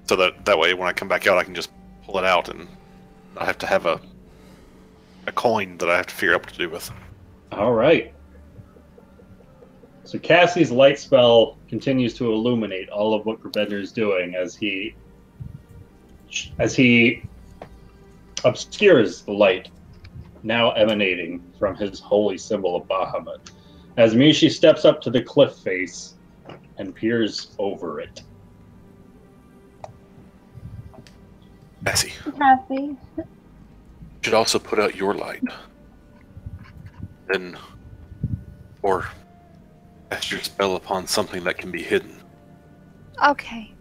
so that way when I come back out, I can just pull it out, and I have to have a coin that I have to figure out what to do with. All right. So Cassie's light spell continues to illuminate all of what Gravender is doing as he obscures the light now emanating from his holy symbol of Bahamut. As Mishi steps up to the cliff face and peers over it. Cassie. Cassie. You should also put out your light. Then, or cast your spell upon something that can be hidden. Okay.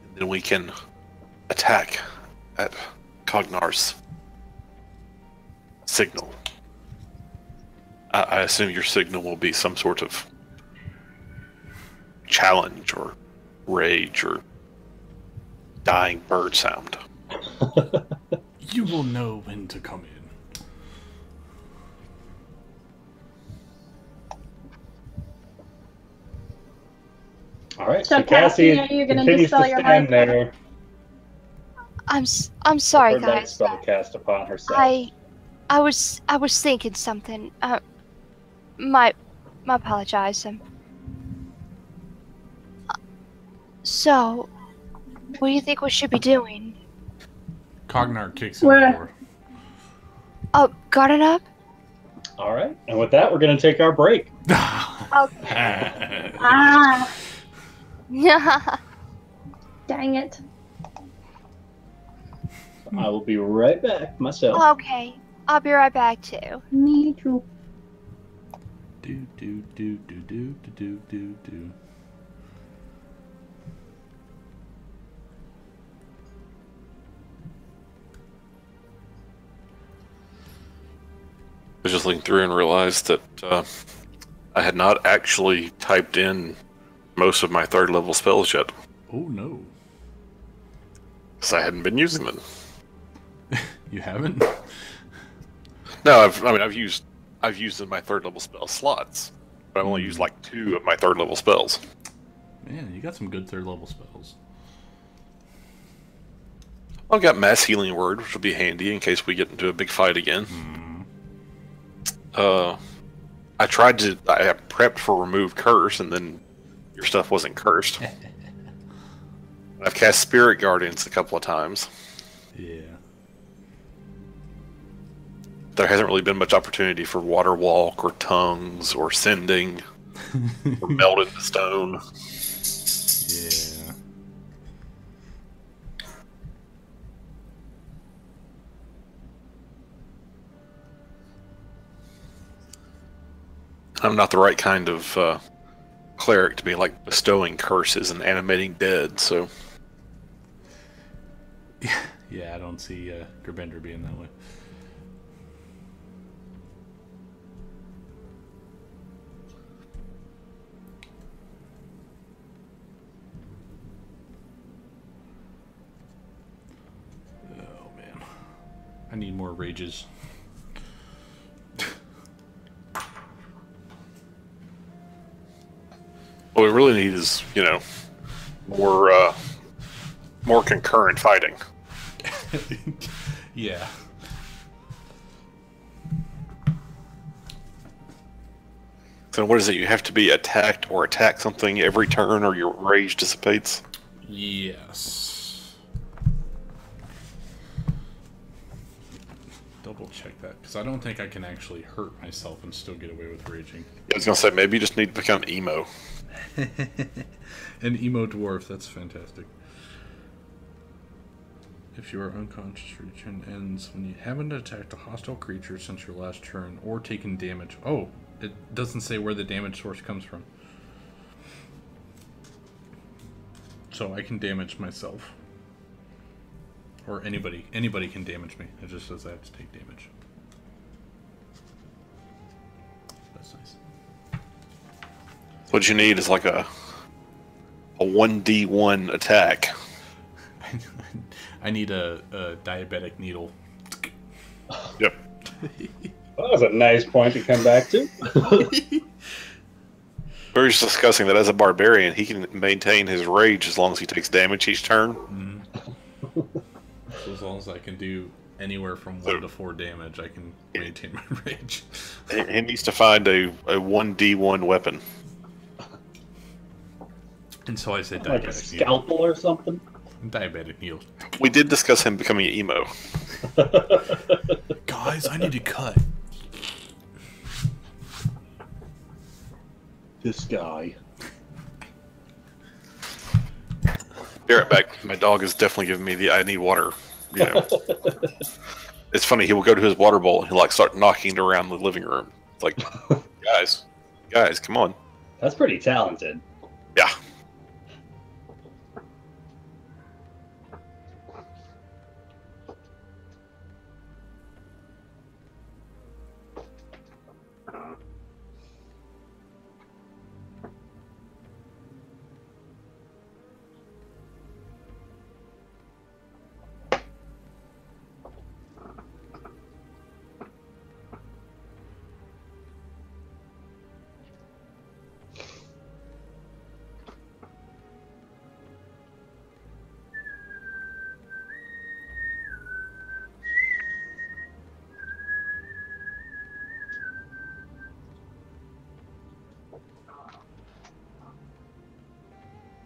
And then we can attack at Cognar's signal. I assume your signal will be some sort of challenge or rage or dying bird sound. You will know when to come in. All right, So, so Cassie Cassie, are you gonna continues to dispel your stand light? there. I'm sorry, Her light guys. spell cast upon herself. I was thinking something. My apologize. So, what do you think we should be doing? Cognar kicks in the door. Oh, got it up? All right, and with that, we're going to take our break. Okay. Dang it. I will be right back myself. Okay, I'll be right back too. Me too. Do do do do do do do do. I was just looking through and realized that I had not actually typed in most of my third level spells yet. Oh no. Because I hadn't been using them. You haven't? No, I've used in my third level spell slots, but I've only used like 2 of my third level spells. Man, you got some good third level spells. I've got Mass Healing Word, which will be handy in case we get into a big fight again. I prepped for Remove Curse, and then your stuff wasn't cursed. I've cast Spirit Guardians a couple of times. Yeah. There hasn't really been much opportunity for Water Walk, or Tongues, or Sending, or Melt into Stone. Yeah. I'm not the right kind of cleric to be like bestowing curses and animating dead, so... Yeah, I don't see Gravender being that way. Oh man, I need more rages. What we really need is, more concurrent fighting. Yeah. So what is it? You have to be attacked or attack something every turn or your rage dissipates? Yes. Double check that, because I don't think I can actually hurt myself and still get away with raging. I was going to say, maybe you just need to become emo. An emo dwarf, that's fantastic. If you are unconscious, your turn ends when you haven't attacked a hostile creature since your last turn or taken damage. Oh, it doesn't say where the damage source comes from. So I can damage myself. Or anybody can damage me. It just says I have to take damage. That's nice. What you need is like a 1d1 attack. I need a diabetic needle. Yep. Well, that was a nice point to come back to. We were just discussing that as a barbarian, he can maintain his rage as long as he takes damage each turn. So as long as I can do anywhere from 1 to 4 damage, I can maintain my rage. He needs to find a 1d1 weapon. And so I said Like a diabetic scalpel or something? needle. Diabetic needle. We did discuss him becoming an emo. Guys, I need to cut. This guy. Be right back. My dog is definitely giving me the I need water. You know. It's funny. He will go to his water bowl and he'll like start knocking it around the living room. It's like, guys, come on. That's pretty talented. Yeah.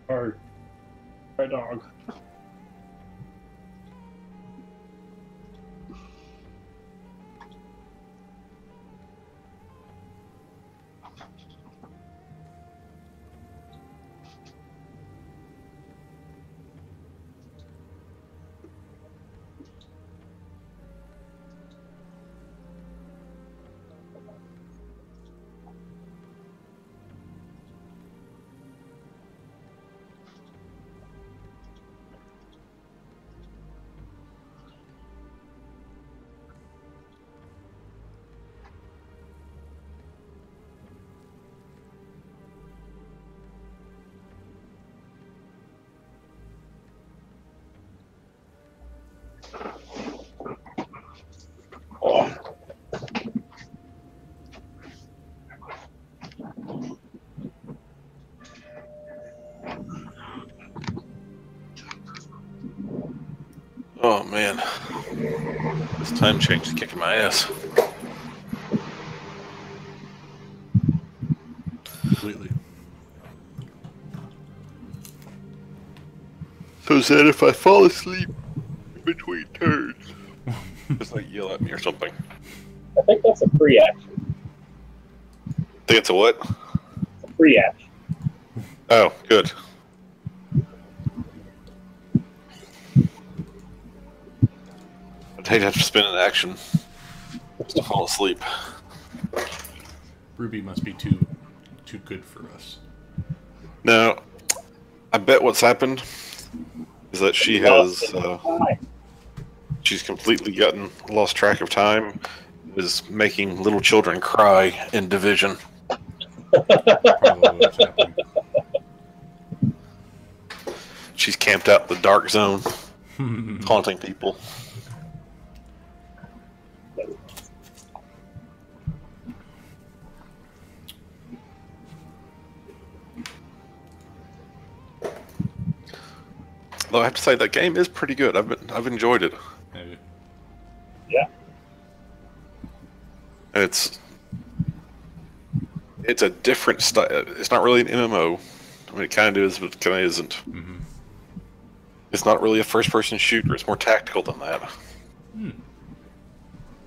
Or my dog. Oh man, this time change is kicking my ass. Completely. So Zed, if I fall asleep in between turns, just like yell at me or something. I think that's a free action. Think it's a what? It's a free action. Oh, good. I'd hate to have to spend an action just to fall asleep. Ruby must be too good for us. No, I bet what's happened is that she has she's completely lost track of time, is making little children cry in Division. Probably what's happening. She's camped out in the dark zone, haunting people. Though I have to say that game is pretty good. I've enjoyed it. Maybe. Yeah. It's a different style. It's not really an MMO. I mean, it kind of is, but it kind of isn't. Mm-hmm. It's not really a first-person shooter. It's more tactical than that.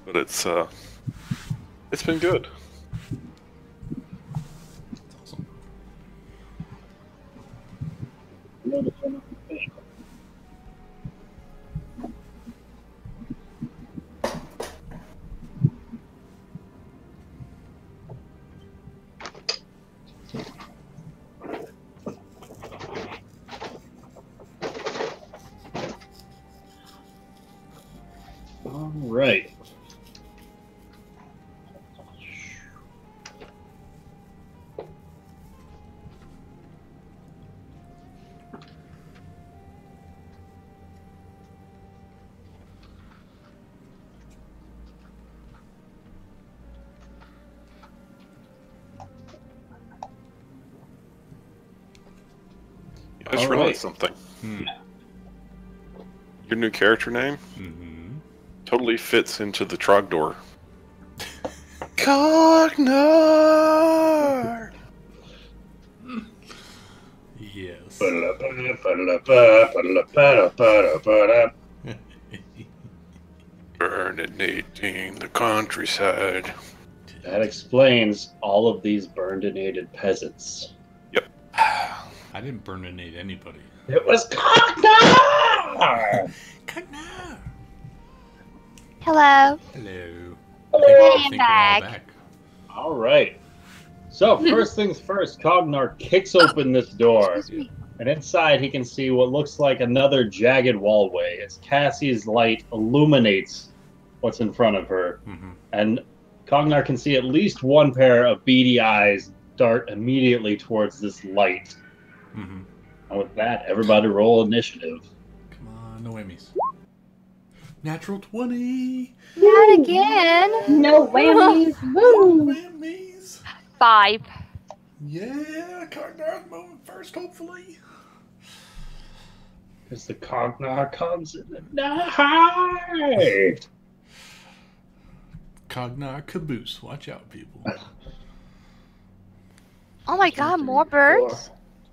But it's been good. That's awesome. All right. I just All realized right. something. Hmm. Your new character name Mm-hmm. totally fits into the Trogdor. Cognar! Yes. Burninating the countryside. That explains all of these burninated peasants. I didn't burninate anybody. It was Cognar! Cognar! Hello. Hello. Hey, I think we're all back. back. All right. So, first things first, Cognar kicks open this door, Excuse me. and inside he can see what looks like another jagged wallway as Cassie's light illuminates what's in front of her. Mm-hmm. And Cognar can see at least one pair of beady eyes dart immediately towards this light. Mm-hmm. And with that, everybody roll initiative. Come on, no whammies. Natural 20! Not again. No whammies. No Woo! whammies! 5. Yeah, Cognar's moving first, hopefully. As the Cognar comes in the night. Cognar caboose. Watch out, people. Oh my god, more birds?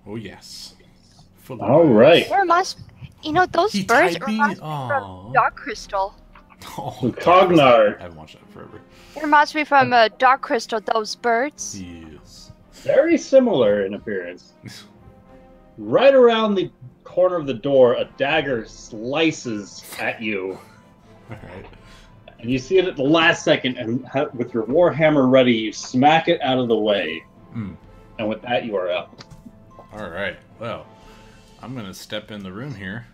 Oh, yes. Full of All birds. right. There must... You know, those He birds tied me? reminds me Aw. from Dark Crystal. Oh, Cognar. I haven't watched that forever. It reminds me from Dark Crystal, those birds. Yes. Very similar in appearance. Right around the corner of the door, a dagger slices at you. Alright. And you see it at the last second, and with your warhammer ready, you smack it out of the way. Mm. And with that, you are up. Alright. Well, I'm going to step in the room here.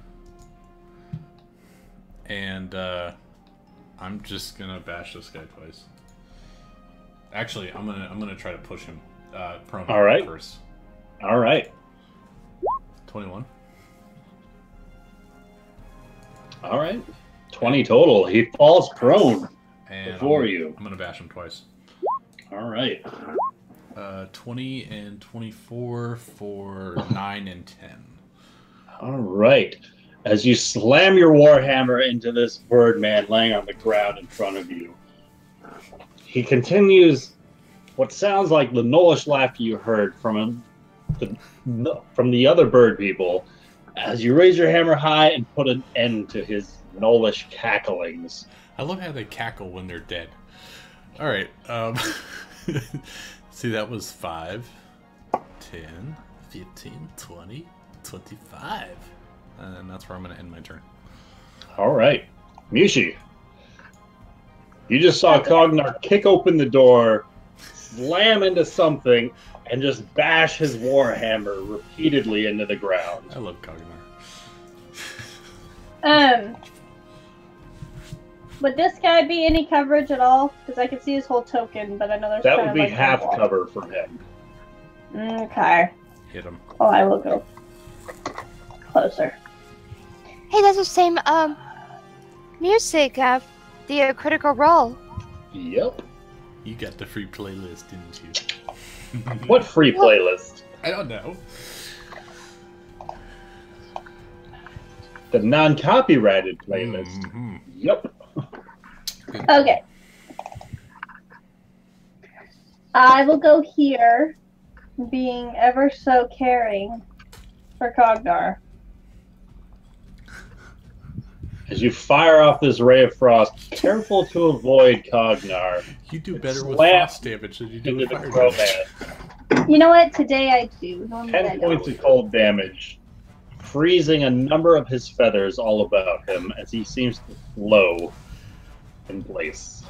And, I'm just going to bash this guy twice. Actually, I'm gonna try to push him prone All right. first. All right. 21. All right. 20 total. He falls prone And before you. I'm gonna bash him twice. All right. 20 and 24 for 9 and 10. All right. As you slam your warhammer into this birdman laying on the ground in front of you, he continues what sounds like the Nolish laughter you heard from the other bird people as you raise your hammer high and put an end to his Nolish cacklings. I love how they cackle when they're dead. Alright, see, that was 5, 10, 15, 20, 25. And that's where I'm going to end my turn. All right. Mushi, you just saw Cognar kick open the door, slam into something, and just bash his warhammer repeatedly into the ground. I love Cognar. Would this guy be any coverage at all? Because I can see his whole token, but I know there's That kind would of be like half a wall. cover from him. Okay. Hit him. Well, I will go closer. Hey, that's the same, music of the Critical Role. Yep. You got the free playlist, didn't you? What free playlist? I don't know. The non-copyrighted playlist. Mhm. Yep. Okay. I will go here, being ever so caring for Cognar. As you fire off this ray of frost, careful to avoid Cognar You do better with Slap frost damage than you do into with the fire crow damage. man. You know what? Today I do. Normally I 10 don't. points of cold damage, freezing a number of his feathers all about him as he seems to flow in place.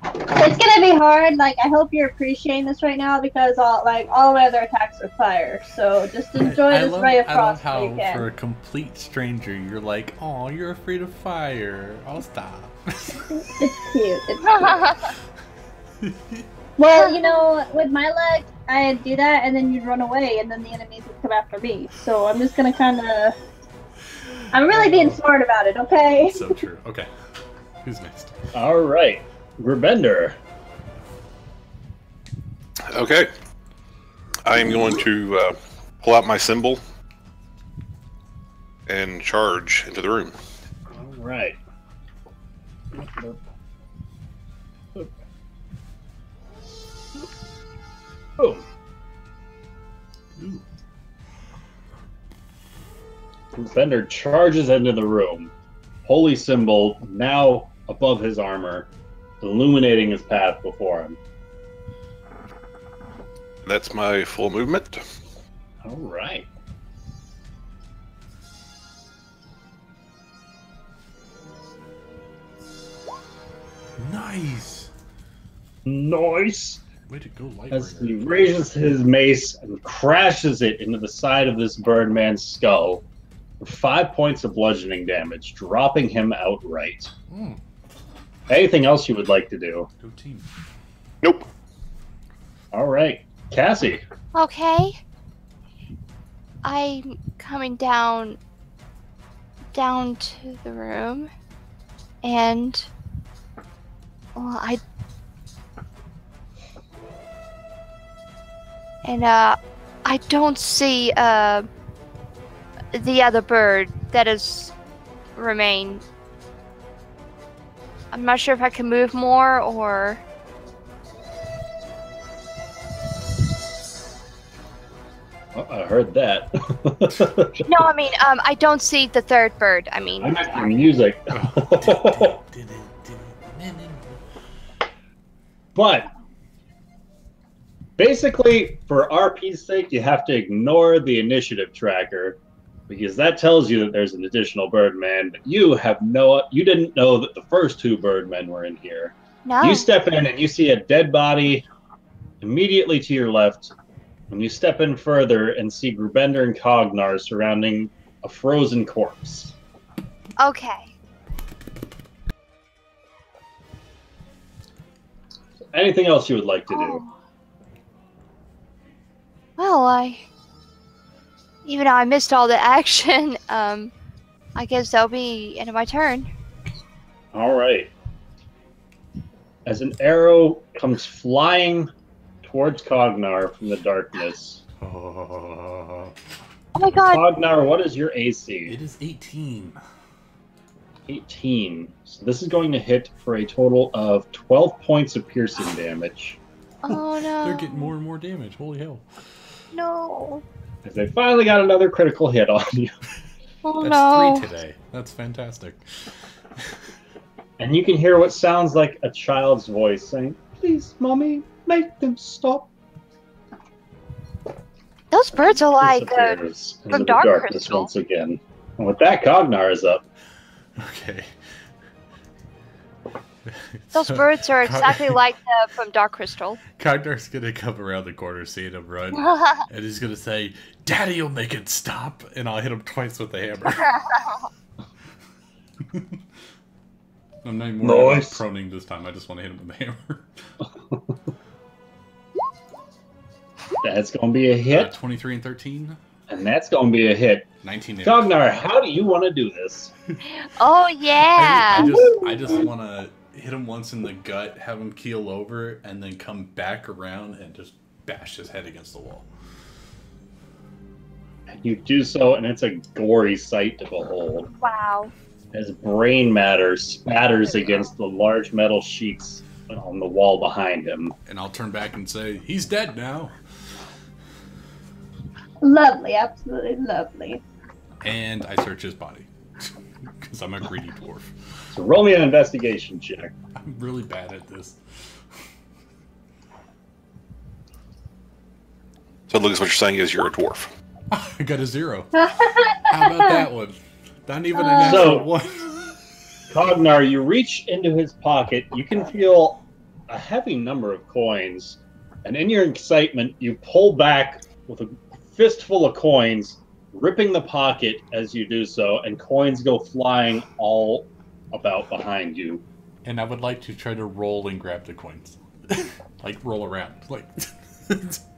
It's gonna be hard. Like, I hope you're appreciating this right now because all my other attacks are fire. So just enjoy this ray of I love frost how when you can. for a complete stranger you're like, oh, you're afraid of fire. I'll stop. It's cute. It's cute. Well, you know, with my luck, I'd do that, and then you'd run away, and then the enemies would come after me. So I'm just gonna kind of. I'm really being smart about it, okay? So true. Okay. Who's next? All right, Gerbender. Okay. I am going to pull out my symbol and charge into the room. All right. Boom. Ooh. Bender charges into the room. Holy symbol now above his armor, illuminating his path before him. That's my full movement. All right. Nice. Nice. Way to go, As he Lightbringer. raises his mace and crashes it into the side of this Birdman's skull for 5 points of bludgeoning damage, dropping him outright. Mm, Anything else you would like to do? go team. Nope. All right. Cassie. Okay. I'm coming down to the room, and well, I don't see the other bird that has remained. I'm not sure if I can move more or. Oh, I heard that. No, I mean, I don't see the third bird. I mean, I meant the music. But basically, for RP's sake, you have to ignore the initiative tracker because that tells you that there's an additional Birdman. But you didn't know that the first two Birdmen were in here. no. You step in and you see a dead body immediately to your left. And you step in further and see Grubender and Cognar surrounding a frozen corpse. Okay. Anything else you would like to do? Oh. Well, even though I missed all the action, I guess that'll be end of my turn. All right. As an arrow comes flying towards Cognar from the darkness. Oh, Oh my god. Cognar, what is your AC? it is 18. 18. So this is going to hit for a total of 12 points of piercing damage. Oh They're no. getting more and more damage. Holy hell. No. As they finally got another critical hit on you. Oh That's no. 3 today. That's fantastic. And you can hear what sounds like a child's voice saying, "Please, Mommy, make them stop." Those birds are like Disappears into from the Dark darkness Crystal. once again. And with that, Cognar is up. Okay. those So, birds are exactly like the from Dark Crystal. Cognar's gonna come around the corner, seeing him run, and he's gonna say, "Daddy'll make it stop," and I'll hit him twice with the hammer. I'm not even worried about Nice. proning this time. I just want to hit him with the hammer. That's going to be a hit, 23 and 13, and that's going to be a hit. 19 damage. Cognar, how do you want to do this? Oh yeah. I just want to hit him once in the gut, have him keel over, and then come back around and just bash his head against the wall. You do so, and it's a gory sight to behold. Wow. As brain matter spatters against the large metal sheets on the wall behind him. And I'll turn back and say, "He's dead now." Lovely, absolutely lovely. And I search his body. Because I'm a greedy dwarf. So roll me an investigation check. I'm really bad at this. So Lucas, what you're saying is you're a dwarf. I got a 0. How about that one? Not even a natural So- 1. Cognar, you reach into his pocket. You can feel a heavy number of coins. And in your excitement, you pull back with a fistful of coins, ripping the pocket as you do so, and coins go flying all about behind you. And I would like to try to roll and grab the coins. Like, roll around. Like,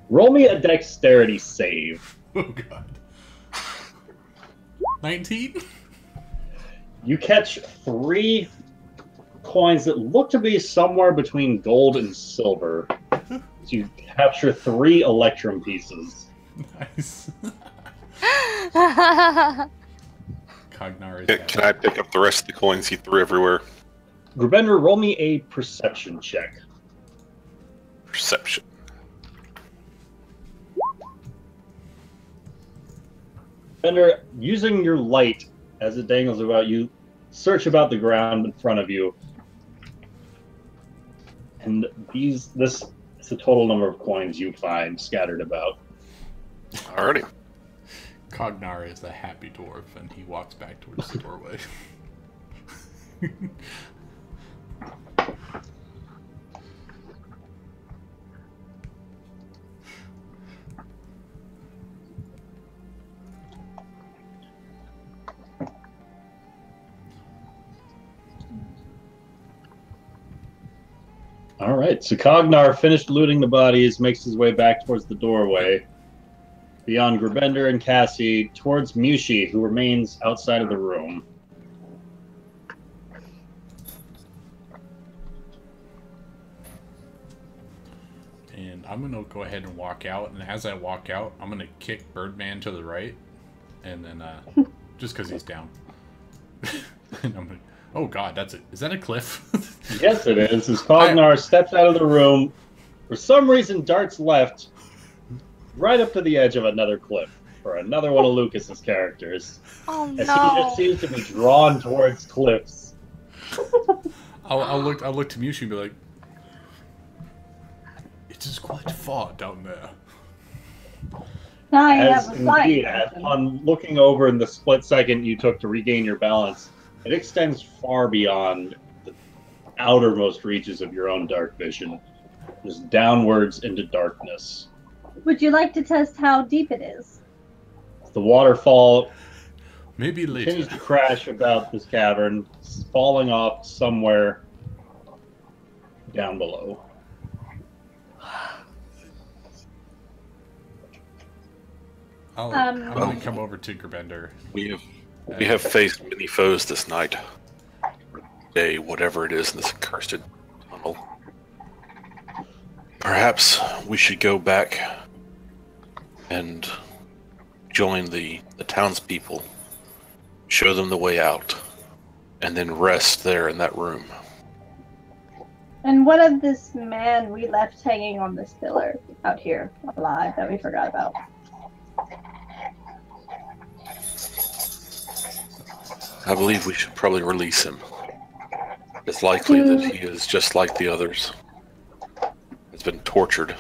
Roll me a dexterity save. oh god. 19? You catch 3 coins that look to be somewhere between gold and silver. So you capture 3 electrum pieces. Nice. Cognar is Can I pick up the rest of the coins he threw everywhere? Grubender, roll me a perception check. Perception. Grubender, using your light as it dangles about you, search about the ground in front of you. And this is the total number of coins you find scattered about. Alrighty. Cognar is a happy dwarf, and he walks back towards the doorway. All right, so Cognar finished looting the bodies, makes his way back towards the doorway. Beyond Grubender and Cassie, towards Mushi, who remains outside of the room. And I'm going to go ahead and walk out, and as I walk out, I'm going to kick Birdman to the right, and then, just because he's down. And I'm going to... Oh god, is that a cliff? Yes, it is. As Cognar steps out of the room, for some reason darts left, right up to the edge of another cliff, for another one of Lucas's characters. Oh As he no. just seems to be drawn towards cliffs. I'll look to Mushi and be like, it is quite far down there. Now I As have a flight. indeed, on looking over in the split second you took to regain your balance, it extends far beyond the outermost reaches of your own dark vision, just downwards into darkness. Would you like to test how deep it is? The waterfall Maybe later. continues to crash about this cavern, falling off somewhere down below. I'm going to come over to Grubender. We have faced many foes this night. Day, whatever it is in this accursed tunnel. Perhaps we should go back and join the townspeople, show them the way out, and then rest there in that room. And what of this man we left hanging on this pillar out here alive that we forgot about? I believe we should probably release him. It's likely that he is just like the others. Has been tortured.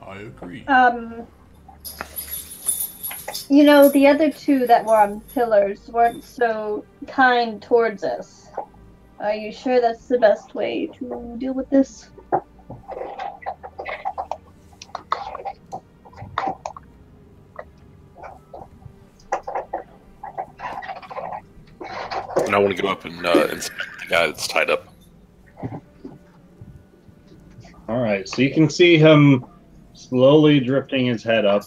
I agree. You know, the other two that were on pillars weren't so kind towards us. Are you sure that's the best way to deal with this? And I want to go up and inspect the guy that's tied up. Alright, so you can see him slowly drifting his head up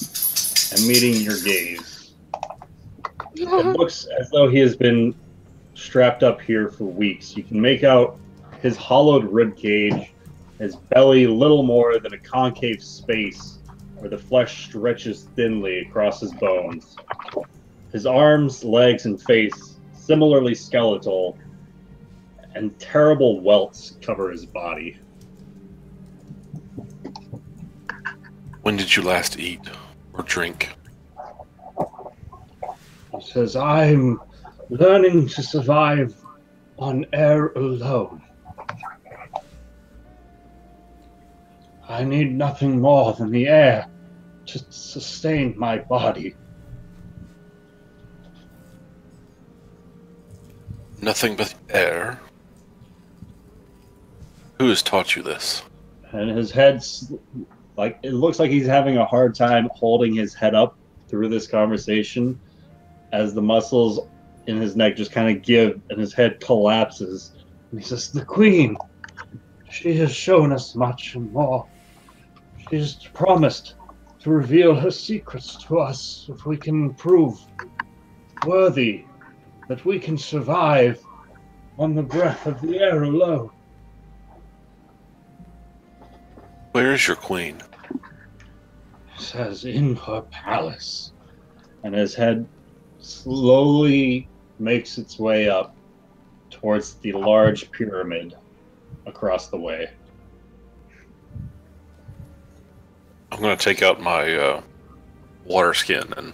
and meeting your gaze. It looks as though he has been strapped up here for weeks. You can make out his hollowed rib cage, his belly little more than a concave space where the flesh stretches thinly across his bones. His arms, legs, and face similarly skeletal, and terrible welts cover his body. When did you last eat or drink? He says, I'm learning to survive on air alone. I need nothing more than the air to sustain my body. Nothing but air? Who has taught you this? And his head's like, it looks like he's having a hard time holding his head up through this conversation as the muscles in his neck just kind of give and his head collapses. And he says, the Queen, she has shown us much and more. She has promised to reveal her secrets to us if we can prove worthy that we can survive on the breath of the air alone. Where is your queen? Says in her palace. and his head slowly makes its way up towards the large pyramid across the way. I'm going to take out my water skin and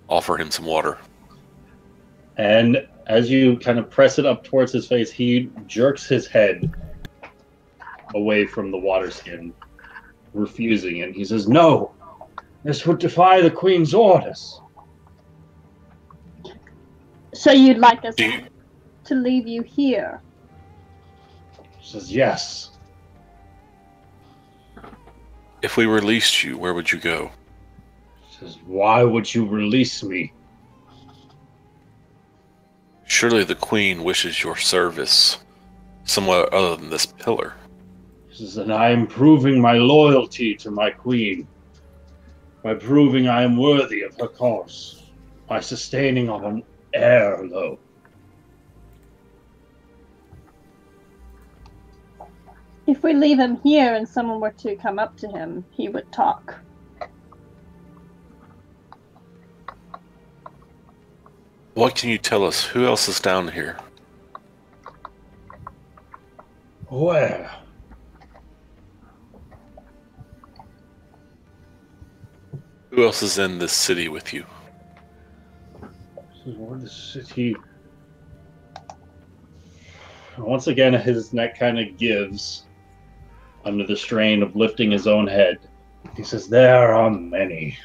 offer him some water. And as you kind of press it up towards his face, he jerks his head away from the water skin, refusing it. He says, "No, this would defy the Queen's orders." So you'd like us Do you- to leave you here? He says, "Yes." If we released you, where would you go? He says, "Why would you release me?" Surely the Queen wishes your service somewhere other than this pillar. He says, "And I am proving my loyalty to my Queen by proving I am worthy of her cause, by sustaining on an heirloom." If we leave him here and someone were to come up to him, he would talk. What can you tell us? Who else is down here? Where? Who else is in this city with you? This is where the city. Once again, his neck kind of gives under the strain of lifting his own head. He says, "There are many.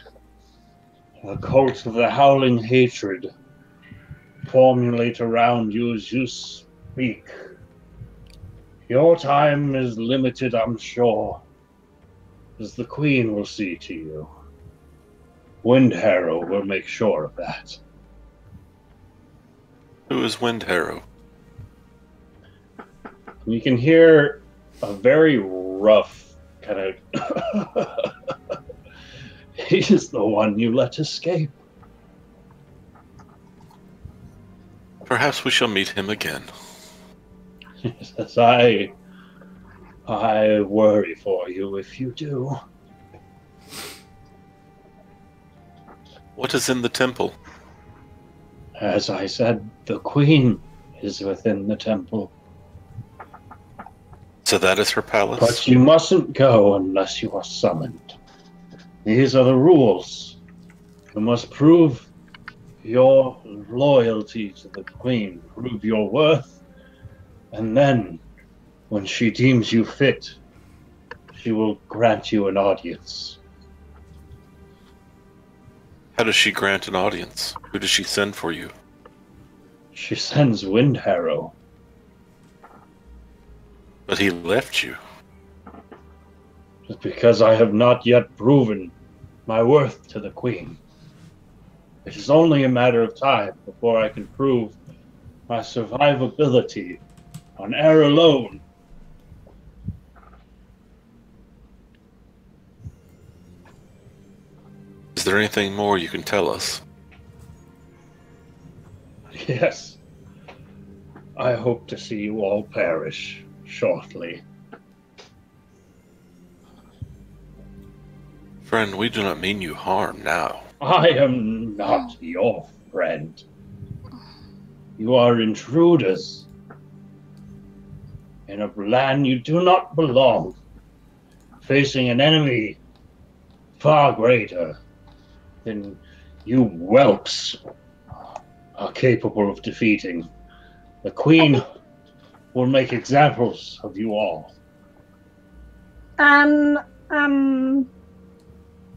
The cult of the howling hatred formulate around you as you speak. Your time is limited, I'm sure, as the Queen will see to you. Windharrow will make sure of that." Who is Windharrow? You can hear a very rough kind of... He's the one you let escape. Perhaps we shall meet him again. He says, I worry for you if you do. What is in the temple? As I said, the Queen is within the temple. So that is her palace? But you mustn't go unless you are summoned. These are the rules. You must prove your loyalty to the Queen, prove your worth, and then, when she deems you fit, she will grant you an audience. How does she grant an audience? Who does she send for you? She sends Windharrow. But he left you. Just because I have not yet proven my worth to the Queen. It is only a matter of time before I can prove my survivability on air alone. Is there anything more you can tell us? Yes. I hope to see you all perish shortly. Friend, we do not mean you harm now. I am not your friend. You are intruders in a land you do not belong, facing an enemy far greater than you whelps are capable of defeating. The Queen will make examples of you all. I'm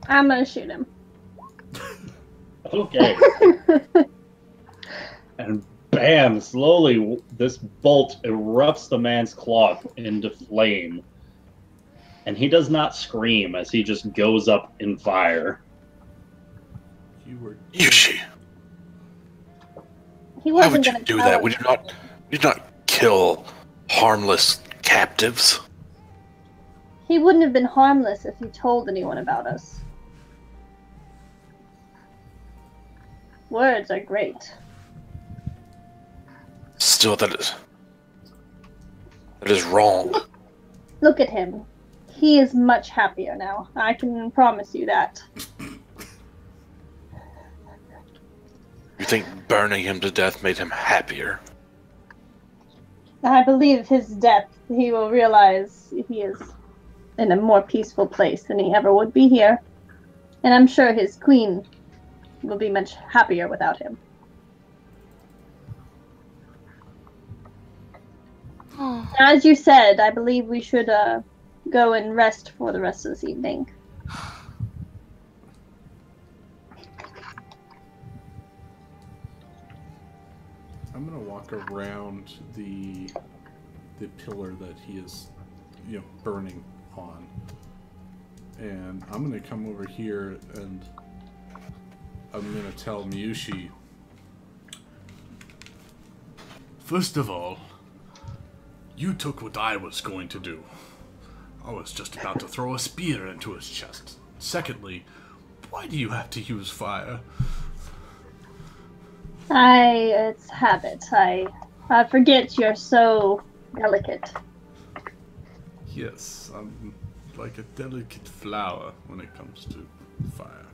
gonna shoot him. Okay. And bam, slowly this bolt erupts the man's cloth into flame. And he does not scream as he just goes up in fire. You were Yushi, He why wasn't would you gonna do tell that? us. We do not kill harmless captives. He wouldn't have been harmless if he told anyone about us. Words are great. Still, that is wrong. Look at him. He is much happier now. I can promise you that. You think burning him to death made him happier? I believe his death, he will realize he is in a more peaceful place than he ever would be here. And I'm sure his queen will be much happier without him. As you said, I believe we should go and rest for the rest of this evening. I'm gonna walk around the pillar that he is, burning on, and I'm gonna come over here and I'm gonna tell Miyushi. First of all, you took what I was going to do. I was just about to throw a spear into his chest. Secondly, why do you have to use fire? It's habit. I forget you're so delicate. Yes, I'm like a delicate flower when it comes to fire.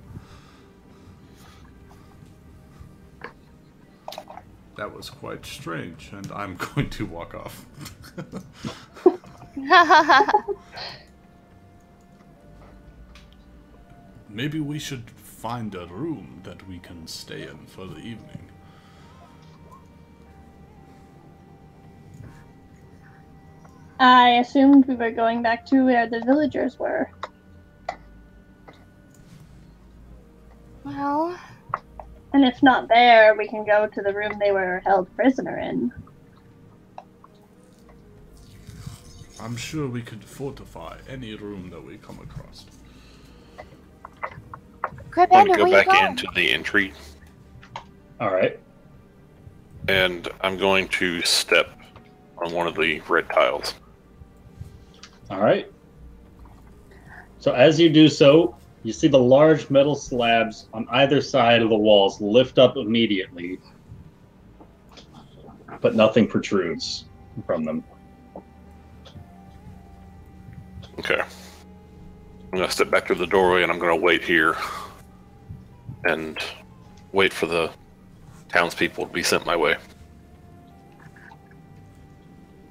That was quite strange, and I'm going to walk off. Maybe we should find a room that we can stay in for the evening. I assumed we were going back to where the villagers were. Well... And if not there, we can go to the room they were held prisoner in. I'm sure we could fortify any room that we come across. Crab I'm going Bandit, to go where you back going? into the entry, Alright. and I'm going to step on one of the red tiles. Alright. So as you do so, you see the large metal slabs on either side of the walls lift up immediately, but nothing protrudes from them. Okay. I'm going to step back to the doorway, and I'm going to wait here and wait for the townspeople to be sent my way.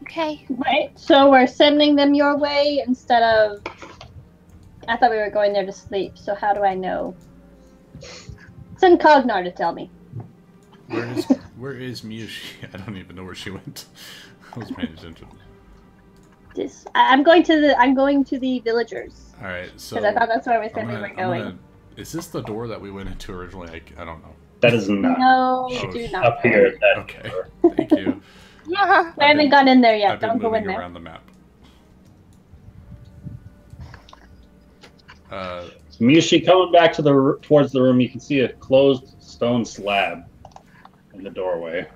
Okay. Right, so we're sending them your way instead of... I thought we were going there to sleep, so how do I know? Send Cognar to tell me. Where is Miyushi? I don't even know where she went. I was paying attention. I'm going to the villagers. All right, so Because I thought that's where we said we were going. Is this the door that we went into originally? I don't know. That is not. No, Oh, do not. Up here. That Okay, door. thank you. Yeah. I haven't got in there yet. I've been Don't go in moving there. around the map. Miyoshi, coming back to towards the room, you can see a closed stone slab in the doorway.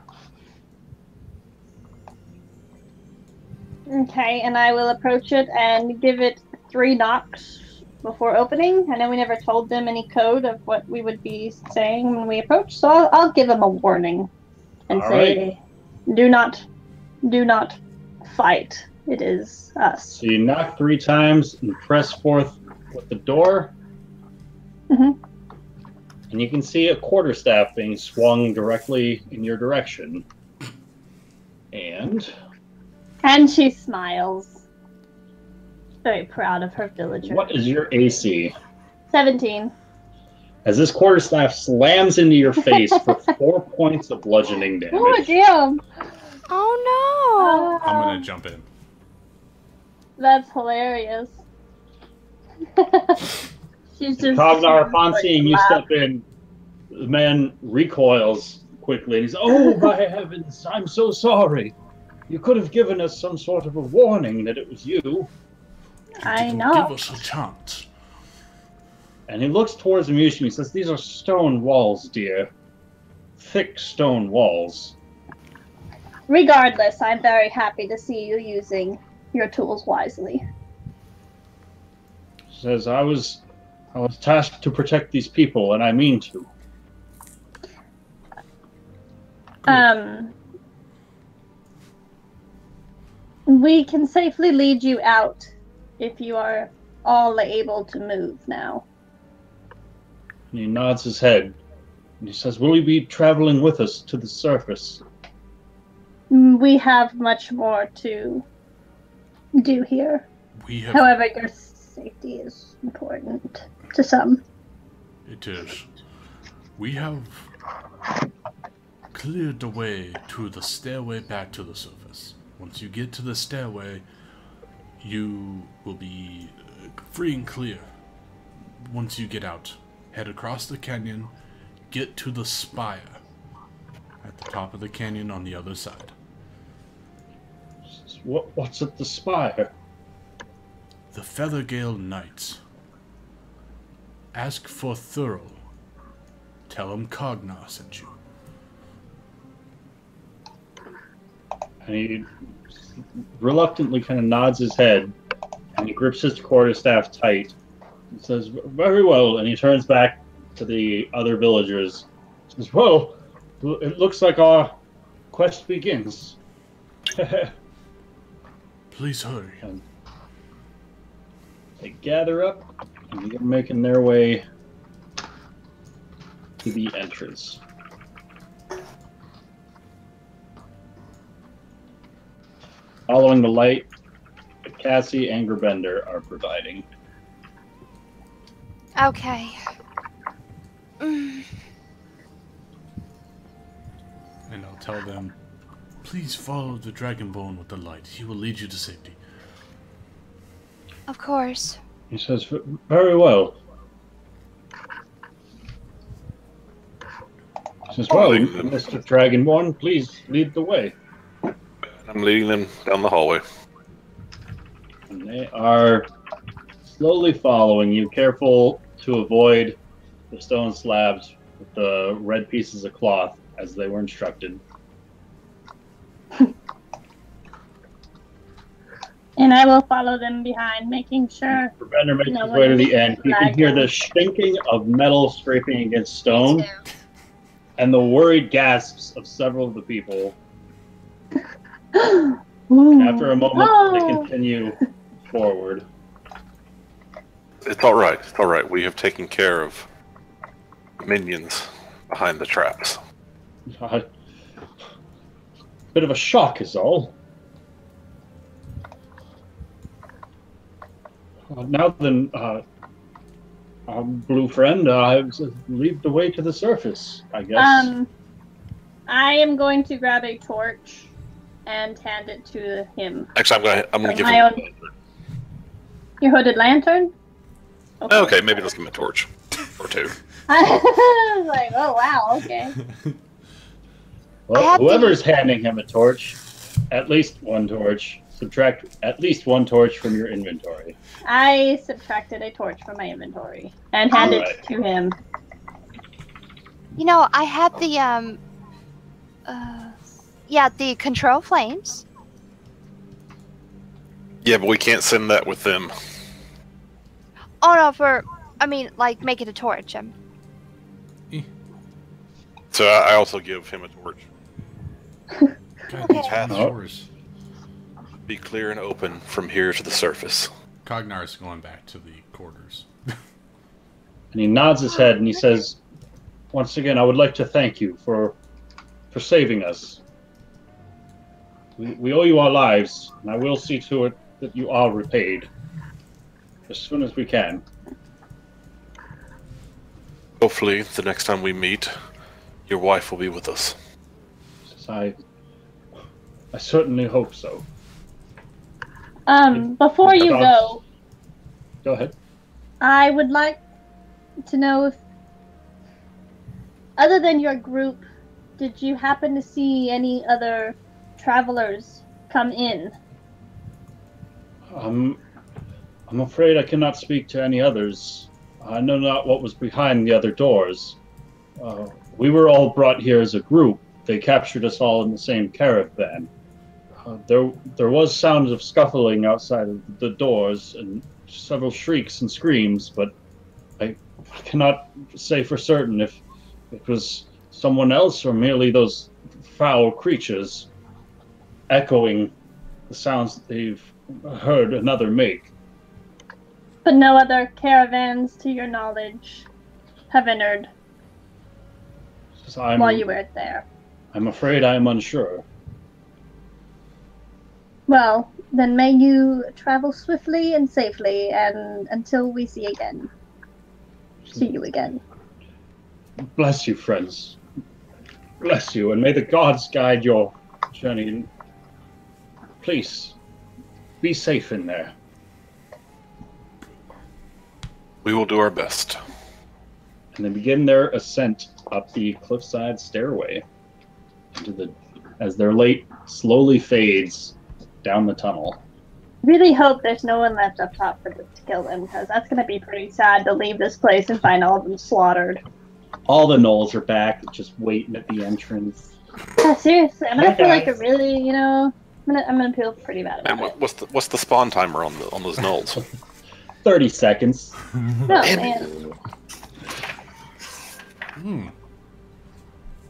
Okay, and I will approach it and give it 3 knocks before opening. I know we never told them any code of what we would be saying when we approach, so I'll give them a warning and All say, do not fight. It is us. So you knock 3 times and press forth with the door. Mhm. And you can see a quarterstaff being swung directly in your direction. And she smiles. Very proud of her villager. what is your AC? 17. As this quarterstaff slams into your face for 4 points of bludgeoning damage. Oh, damn! Oh no! I'm gonna jump in. That's hilarious. She's just... Cognar, upon seeing you step in, the man recoils quickly and he's, "Oh my heavens, I'm so sorry. You could have given us some sort of a warning that it was you." I Didn't know. Give us a chance. And he looks towards Miyushi and he says, "These are stone walls, dear. Thick stone walls." Regardless, I'm very happy to see you using your tools wisely. She says, I was tasked to protect these people, and I mean to. We can safely lead you out if you are all able to move now. And he nods his head And he says, will you be traveling with us to the surface? We have much more to do here. We have. However, your safety is important to some. It is. We have cleared the way to the stairway back to the surface. Once you get to the stairway, you will be free and clear. Once you get out, head across the canyon, get to the spire at the top of the canyon on the other side. What's at the spire? The Feathergale Knights. Ask for Thurl. Tell him Cognar sent you. And he reluctantly kind of nods his head, and he grips his quarterstaff tight. He says, very well, and he turns back to the other villagers. He says, well, it looks like our quest begins. Please hurry. And they gather up, and they're making their way to the entrance. Following the light that Cassie and Gerbender are providing. Okay. And I'll tell them, please follow the Dragonborn with the light. He will lead you to safety. Of course. He says, very well. He says, well, Mr. Dragonborn, please lead the way. I'm leading them down the hallway. And they are slowly following you, careful to avoid the stone slabs with the red pieces of cloth as they were instructed. And I will follow them behind, making sure. Gerbender makes No his way to the one end. You can hear the stinking of metal scraping against stone and the worried gasps of several of the people. After a moment, they continue forward. It's all right. It's all right. We have taken care of minions behind the traps. Bit of a shock is all. Now then, our blue friend, lead the way to the surface, I guess. I am going to grab a torch and hand it to him. Actually, I'm gonna give my him. own. Your hooded lantern? Okay, maybe let's give him a torch or two. I was like, oh wow, okay. Well, whoever's handing him a torch, at least one torch. Subtract at least one torch from your inventory. I subtracted a torch from my inventory and handed it to him. You know, I had the the control flames. Yeah, but we can't send that with them. Oh no, like make it a torch. So I also give him a torch. God, these Path yours. Be clear and open from here to the surface. Cognar's going back to the quarters. And he nods his head and he says, once again, I would like to thank you for saving us. We owe you our lives, and I will see to it that you are repaid as soon as we can. Hopefully, the next time we meet, your wife will be with us. I certainly hope so. Before you go ahead. I would like to know if, other than your group, did you happen to see any other travelers come in? I'm afraid I cannot speak to any others. I know not what was behind the other doors. We were all brought here as a group. They captured us all in the same caravan. There was sounds of scuffling outside of the doors and several shrieks and screams, but I cannot say for certain if it was someone else or merely those foul creatures echoing the sounds that they've heard another make. But no other caravans, to your knowledge, have entered. while you were there. I'm afraid I'm unsure. Well, then may you travel swiftly and safely, and until we see you again. Bless you, friends. Bless you, and may the gods guide your journey. Please, be safe in there. We will do our best. And they begin their ascent up the cliffside stairway as their light slowly fades down the tunnel. Really hope there's no one left up top to kill them, because that's going to be pretty sad to leave this place and find all of them slaughtered. All the gnolls are back, just waiting at the entrance. Yeah, seriously, I'm gonna feel like a really, I'm gonna feel pretty bad about And it. what's the spawn timer on those gnolls? 30 seconds. No, man.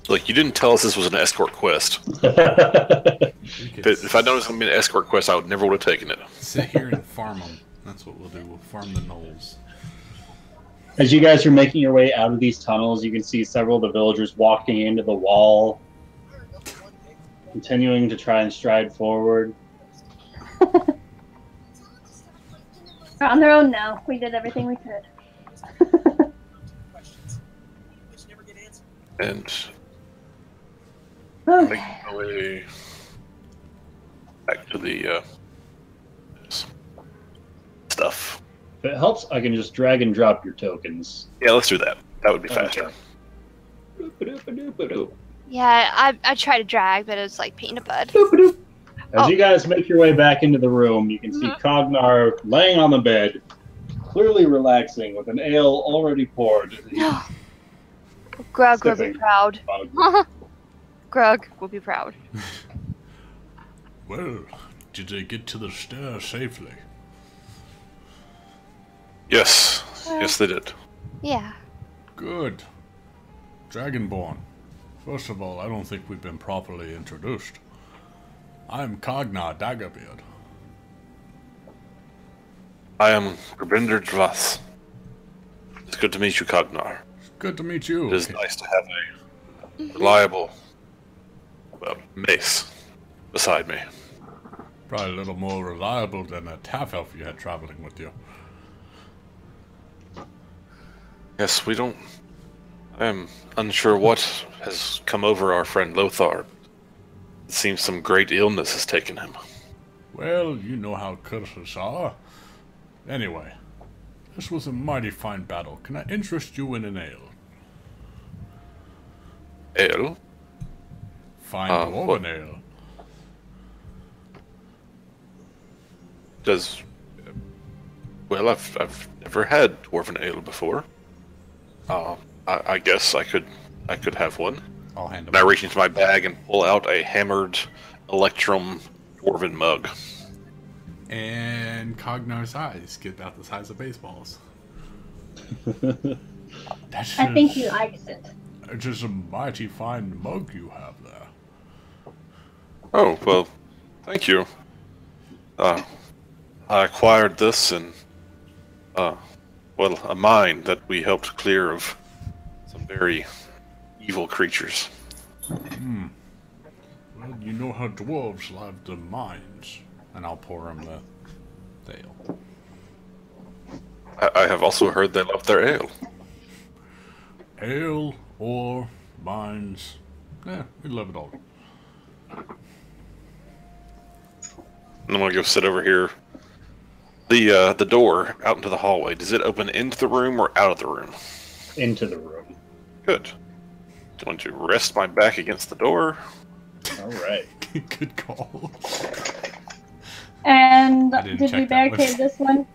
Like, you didn't tell us this was an escort quest. If I'd known it was going to be an escort quest, I never would have taken it. Sit here and farm them. That's what we'll do. We'll farm the gnolls. As you guys are making your way out of these tunnels, you can see several of the villagers walking into the wall, continuing to try and stride forward. They're on their own now. We did everything we could. And Okay. make my way back to the stuff. If it helps, I can just drag and drop your tokens. Yeah, let's do that. That would be faster. Yeah, I tried to drag, but it was like peanut bud. As you guys make your way back into the room, you can see Cognar laying on the bed, clearly relaxing with an ale already poured. Grug will be Sipping. proud. Grug will be proud. Well, did they get to the stair safely? Yes. Yes, they did. Yeah. Good. Dragonborn. First of all, I don't think we've been properly introduced. I'm Cognar Daggerbeard. I am Grabinder Dvath. It's good to meet you, Cognar. Good to meet you. It is nice to have a reliable mace beside me. Probably a little more reliable than a half elf you had traveling with you. Yes, we don't... I am unsure what has come over our friend Lothar. It seems some great illness has taken him. Well, you know how curses are. Anyway, this was a mighty fine battle. Can I interest you in an ale? Ale? Fine what? dwarven ale. Does... Well, I've never had dwarven ale before. I guess I could have one. I'll hand And I them. reach into my bag and pull out a hammered Electrum dwarven mug. And Cognar's eyes get about the size of baseballs. That's I think he likes it. It's just a mighty fine mug you have there. Oh, well, thank you. I acquired this in, a mine that we helped clear of some very evil creatures. Well, you know how dwarves love the mines. And I'll pour him the ale. I have also heard they love their ale. Ale, ore, mines. Yeah, we love it all. And I'm gonna go sit over here. The door out into the hallway, does it open into the room or out of the room? Into the room. Good. Do you want to rest my back against the door? All right. Good call. And I didn't did check we that one. barricade this one?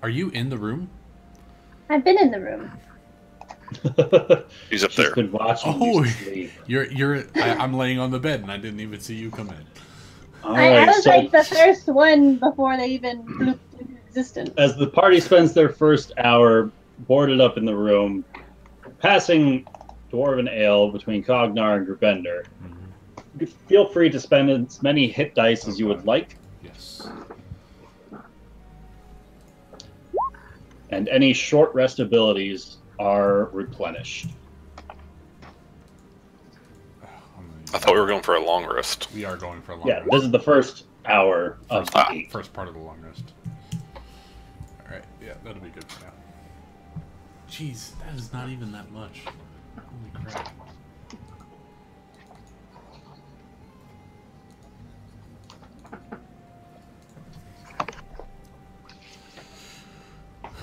Are you in the room? I've been in the room. He's up She's there. been watching Oh, you sleep. I'm laying on the bed and I didn't even see you come in. All I right, was so like the first one before they even blew into existence. as the party spends their first hour boarded up in the room, passing dwarven ale between Cognar and Grabender, feel free to spend as many hit dice as you would like, Yes. and any short rest abilities are replenished. I thought we were going for a long rest. We are going for a long Yeah, rest. this is the first hour of the eight. First part of the long rest. Alright, yeah, that'll be good for now. Jeez, that is not even that much. Holy crap.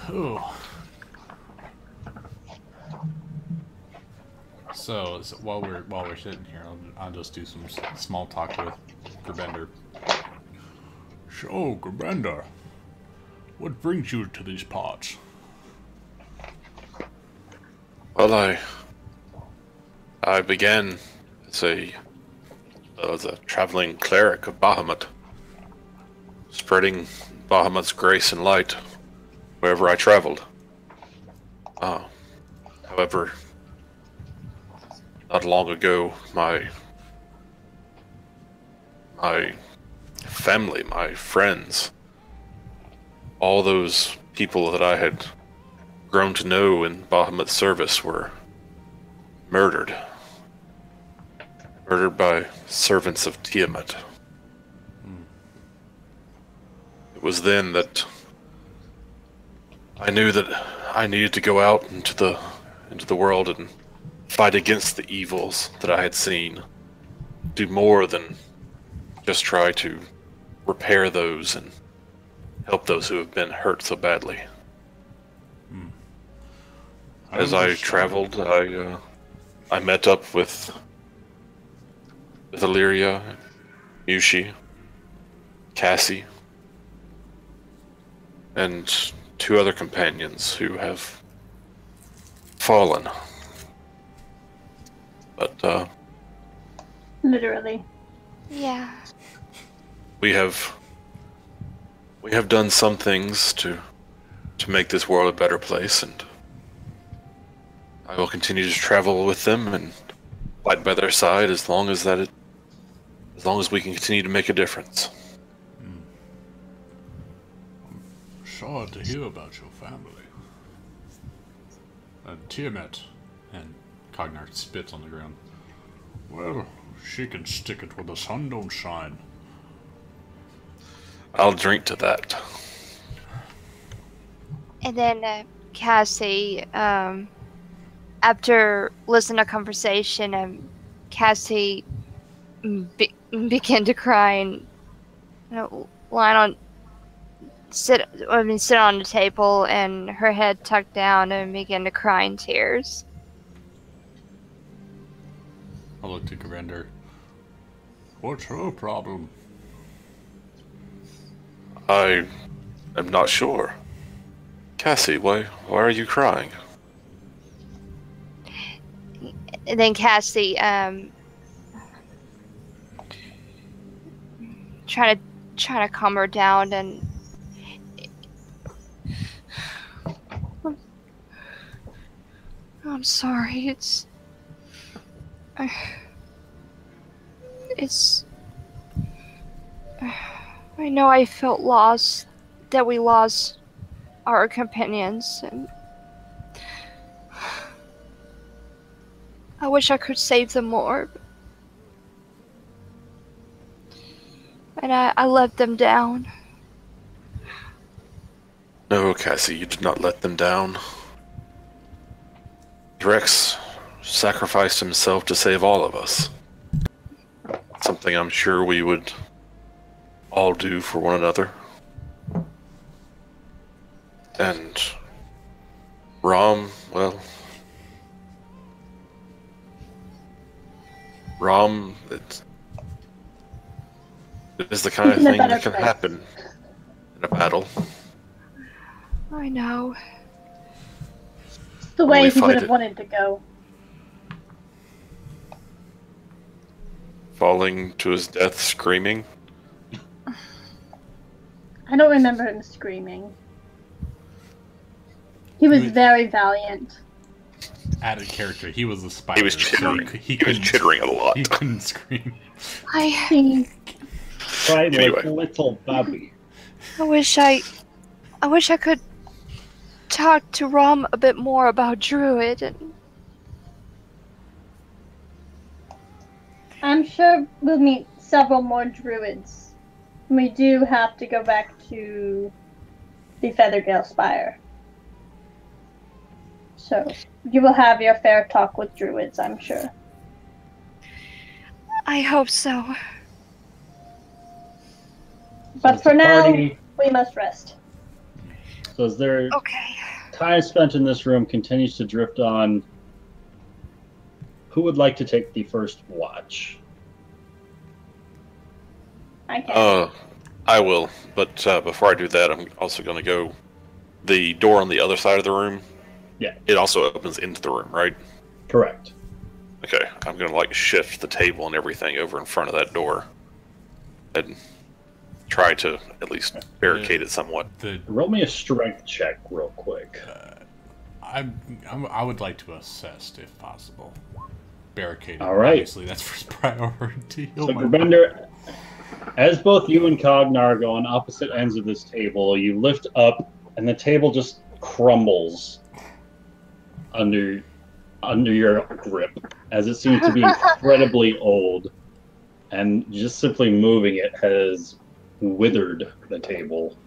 Oh. So while we're sitting here, I'll just do some small talk with Gerbender. So, Gerbender, what brings you to these parts? Well, I began as a traveling cleric of Bahamut, spreading Bahamut's grace and light wherever I traveled. However, not long ago, my family, my friends, all those people that I had grown to know in Bahamut's service were murdered. Murdered by servants of Tiamat. It was then that I knew that I needed to go out into the world and fight against the evils that I had seen. Do more than just try to repair those and help those who have been hurt so badly. As I traveled, I met up with Illyria, Mushi, Cassie, and 2 other companions who have fallen. But, Literally. Yeah. we have done some things to make this world a better place, and I will continue to travel with them and fight by their side as long as we can continue to make a difference. Sorry to hear about your family. And Tiamat, and Cognar spits on the ground. Well, she can stick it where the sun don't shine. I'll drink to that. And then Cassie, after listening to conversation, Cassie began to cry and sit on the table and her head tucked down and began to cry in tears. I look to Gerbender. What's her problem? I am not sure. Cassie, why are you crying? And then Cassie, trying to calm her down, and I'm sorry. I know I felt lost, that we lost our companions, and I wish I could save them more. And I let them down. No, Cassie, you did not let them down. Drex sacrificed himself to save all of us. Something I'm sure we would all do for one another. And Rom, well, it is the kind of thing that can happen in a battle. I know. It's the way We he would fight have it. wanted to go. Falling to his death screaming. I don't remember him screaming. He was very valiant. Added character. He was a spider. He was chittering. So He was chittering a lot. He couldn't scream. He- Right, like Anyway. a little baby. I wish I could talk to Rom a bit more about Druid, and I'm sure we'll meet several more druids. We do have to go back to the Feathergale Spire. So you will have your fair talk with druids, I'm sure. I hope so. But for now, we must rest. So as their Okay. time spent in this room continues to drift on, who would like to take the first watch? I can. I will, but before I do that, I'm also going to go. The door on the other side of the room. Yeah. It also opens into the room, right? Correct. Okay, I'm going to like shift the table and everything over in front of that door, and try to at least barricade it somewhat. Roll me a strength check real quick. I would like to assist if possible. Barricade. All right. Obviously, that's first priority. So Gravender, as both you and Cognar go on opposite ends of this table, you lift up, and the table just crumbles under your grip, as it seems to be incredibly old, and just simply moving it has withered the table.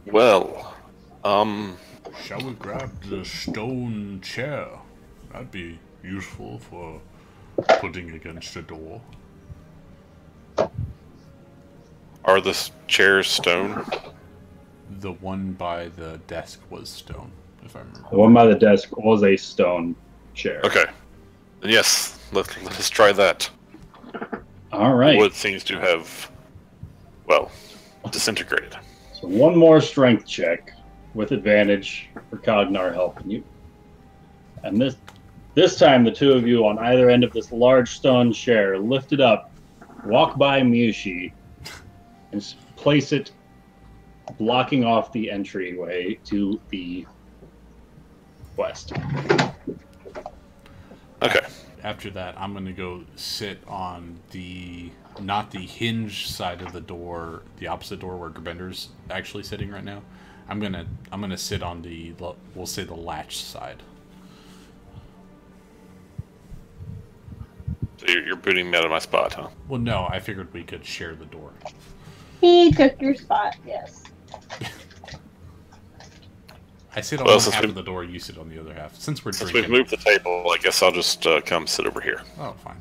Well, shall we grab the stone chair? That'd be useful for putting against the door. are the chairs stone? The one by the desk was stone, if I remember. The one by the desk was a stone chair. Okay. Then yes, let us try that. All right. Wood seems to have, well, disintegrated. So one more strength check with advantage for Cognar helping you. And this time the two of you on either end of this large stone chair lift it up, walk by Mushi, and place it blocking off the entryway to the west. Okay. After that, I'm gonna go sit on not the hinge side of the door, the opposite door where Grabender's actually sitting right now. I'm gonna sit on we'll say the latch side. So you're booting me out of my spot, huh? Well, no, I figured we could share the door. He took your spot, yes. I sit on one half of the door, you sit on the other half. Since Since drinking. we've moved the table, I guess I'll just come sit over here. Oh, fine.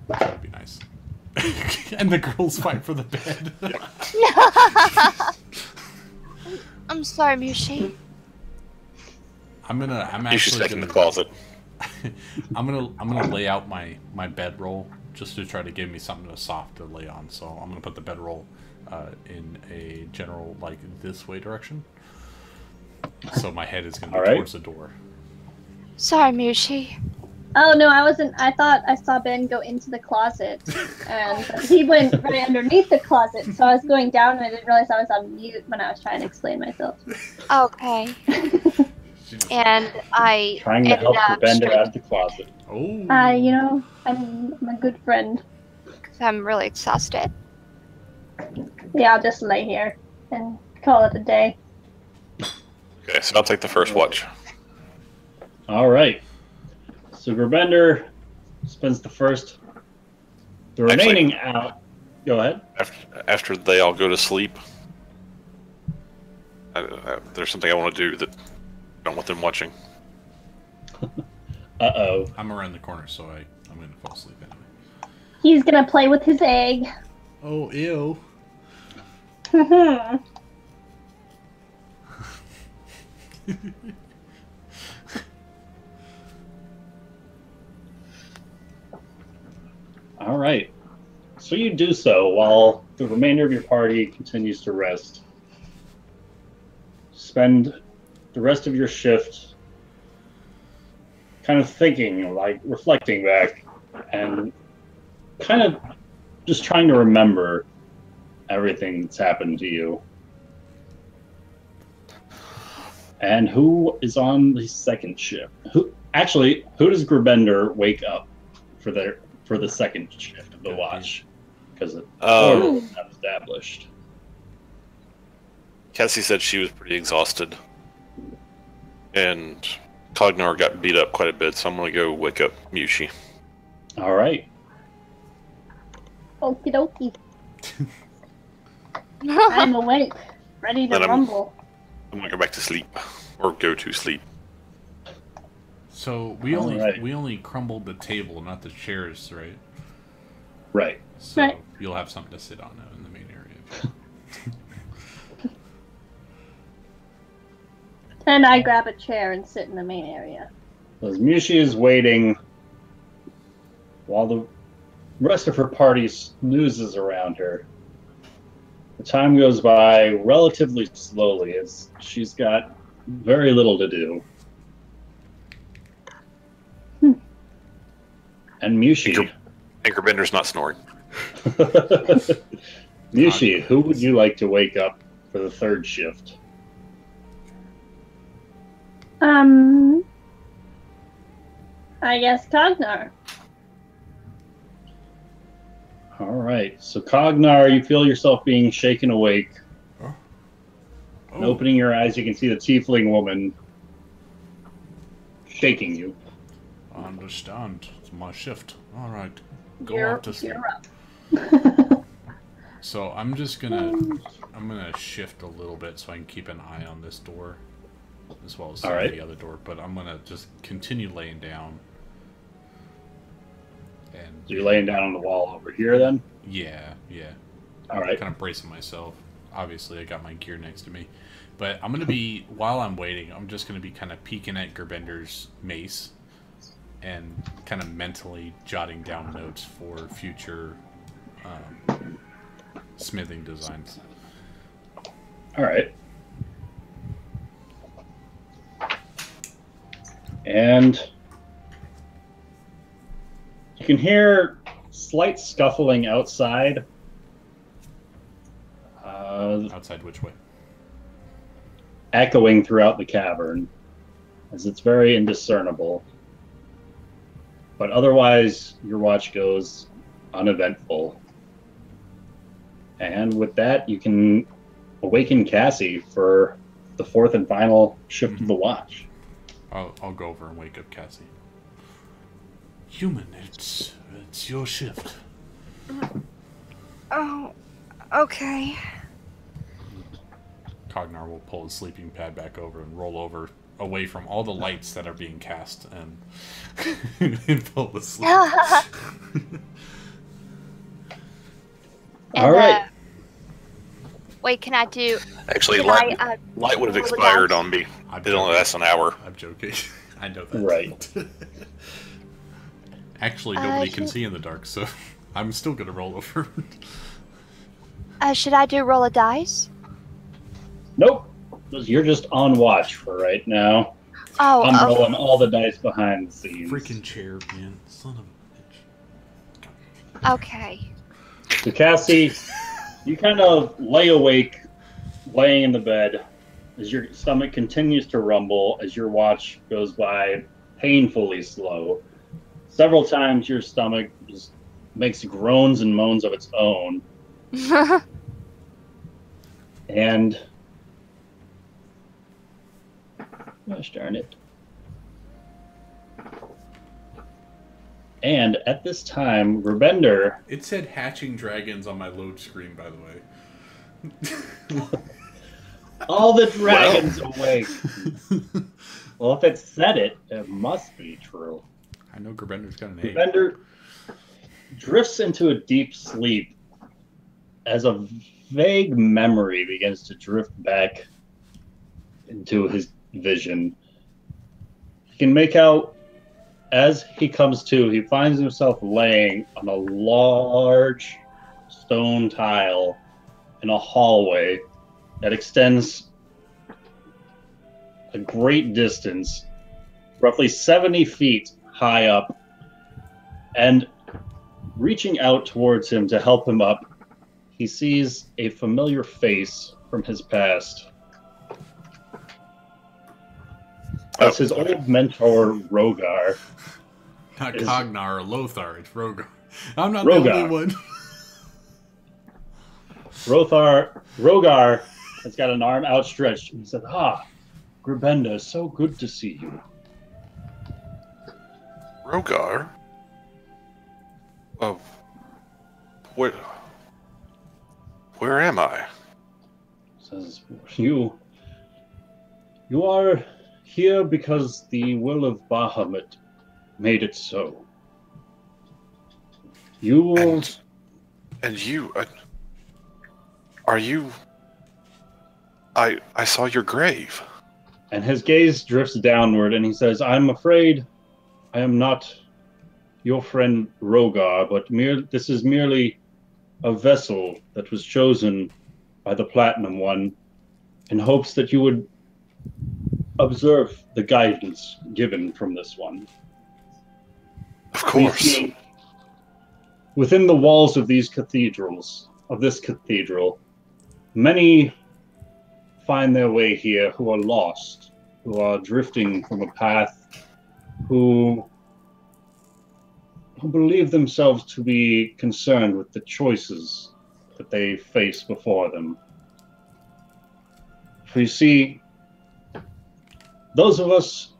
That would be nice. And the girls fight for the bed. I'm sorry, Mushi. I'm You should actually stay in the closet. I'm gonna lay out my bedroll just to try to give me something soft to lay on. So I'm gonna put the bedroll in a general like this way direction. So my head is gonna be towards the door. Sorry, Mushi. Oh no, I wasn't. I thought I saw Ben go into the closet, and he went right underneath the closet. So I was going down, and I didn't realize I was on mute when I was trying to explain myself. Okay. And I Trying to help Gravender out of the closet. Oh. I'm a good friend. I'm really exhausted. Yeah, I'll just lay here and call it a day. Okay, so I'll take the first watch. All right. So Gravender spends the remaining out. Go ahead. After they all go to sleep, there's something I want to do that I don't want them watching. Uh-oh. I'm around the corner, so I'm gonna fall asleep anyway. He's gonna play with his egg. Oh, ew. All right. So you do so while the remainder of your party continues to rest. Spend the rest of your shift kind of thinking, like reflecting back, and kind of just trying to remember everything that's happened to you. And who is on the second shift? Who does Gravender wake up for the second shift of the watch? Because it's not established. Cassie said she was pretty exhausted, and Cognar got beat up quite a bit, so I'm going to go wake up Mushi. All right. Okie dokie. I'm awake, ready to Then I'm- rumble. I'm gonna go back to sleep, or go to sleep. So we Alright. only crumbled the table, not the chairs, right? Right. So Right. you'll have something to sit on now in the main area. And I grab a chair and sit in the main area. As Mushi is waiting, while the rest of her party snoozes around her, the time goes by relatively slowly as she's got very little to do. And Mushi, Anchorbender's not snoring. Mushi, who would you like to wake up for the third shift? I guess Cognar. All right, so Cognar, you feel yourself being shaken awake. Oh. And opening your eyes, you can see the tiefling woman shaking you. I understand. It's my shift. All right. Go You're- off to sleep. you're up. So I'm gonna shift a little bit so I can keep an eye on this door, as well as Alright. the other door. But I'm gonna just continue laying down. And So you're laying down on the wall over here then? yeah. All right. Kind of bracing myself. Obviously, I got my gear next to me, but I'm gonna be while I'm waiting. I'm just gonna be kind of peeking at Gerbender's mace, and kind of mentally jotting down notes for future smithing designs. All right. And you can hear slight scuffling outside. Outside, which way? Echoing throughout the cavern, as it's very indiscernible. But otherwise, your watch goes uneventful. And with that, you can awaken Cassie for the fourth and final shift of the watch. I'll go over and wake up Cassie. Human, it's your shift. Oh, okay. Cognar will pull his sleeping pad back over and roll over away from all the lights that are being cast and, and fall asleep. All right. Wait, can I do? Actually, Can light, I, light would have roll the expired dice? on me. I'm It only lasts an hour. I'm joking. I know that. Right. Actually, nobody can should- see in the dark, so I'm still gonna roll over. should I do roll a dice? Nope. You're just on watch for right now. Oh, I'm okay. rolling all the dice behind the scenes. Freaking chair, man. Son of a bitch. Okay. So Cassie, you kind of lay awake, laying in the bed, as your stomach continues to rumble as your watch goes by painfully slow. Several times your stomach just makes groans and moans of its own. And gosh darn it. And at this time, Rubender, It said hatching dragons on my load screen, by the way. all the dragons awake. Well, if it said it, it must be true. I know Gerbender's got an egg. Rubender drifts into a deep sleep as a vague memory begins to drift back into his vision. He can make out, as he comes to, he finds himself laying on a large stone tile in a hallway that extends a great distance, roughly 70 feet high up, and reaching out towards him to help him up, he sees a familiar face from his past. That's his old mentor, Rogar. Not Is- Cognar or Lothar, it's Rogar. I'm not Rogar. the only one. Rogar has got an arm outstretched. He said, Grabenda, so good to see you. Rogar? Oh, where am I? Says, you are here because the will of Bahamut made it so. You And you, are you? I saw your grave. and his gaze drifts downward, and he says, "I'm afraid I am not your friend Rogar, but this is merely a vessel that was chosen by the Platinum One in hopes that you would observe the guidance given from this one." Of course. See, within the walls of these cathedrals, of this cathedral, many find their way here who are lost, who are drifting from a path, who believe themselves to be concerned with the choices that they face before them. For you see, those of us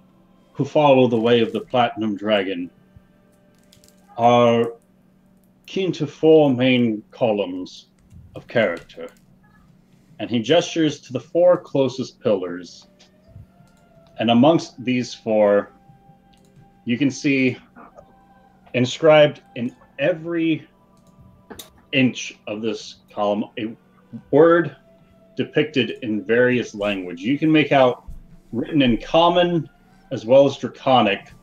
who follow the way of the Platinum Dragon are keen to four main columns of character. And he gestures to the four closest pillars. And amongst these four, you can see inscribed in every inch of this column a word depicted in various language. You can make out written in Common as well as Draconic,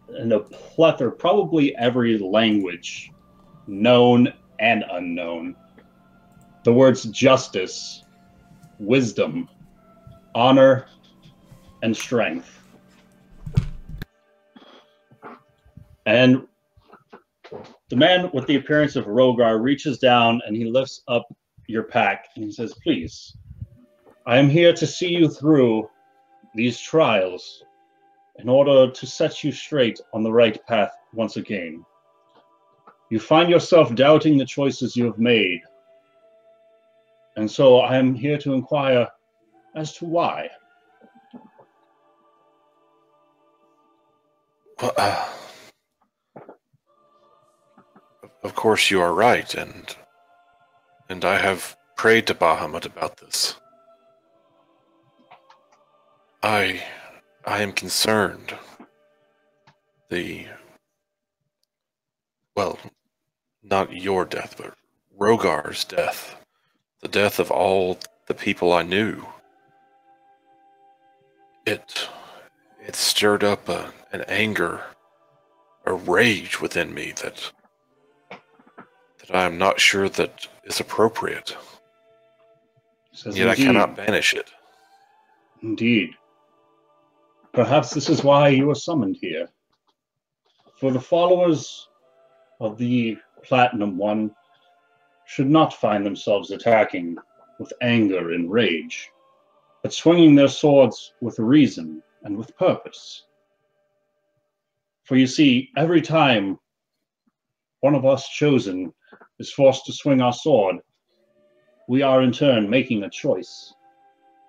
and a plethora, probably every language, known and unknown. The words justice, wisdom, honor, and strength. And the man with the appearance of Rogar reaches down and he lifts up your pack and he says, "Please, I am here to see you through these trials in order to set you straight on the right path once again. You find yourself doubting the choices you have made. And so I am here to inquire as to why." Well, of course you are right, and I have prayed to Bahamut about this. I am concerned. Well, not your death, but Rogar's death. The death of all the people I knew. It stirred up an anger, a rage within me that I am not sure that is appropriate. Yet I cannot banish it. Indeed. Perhaps this is why you were summoned here. For the followers of the Platinum One should not find themselves attacking with anger and rage, but swinging their swords with reason and with purpose. For you see, every time one of us chosen is forced to swing our sword, we are in turn making a choice.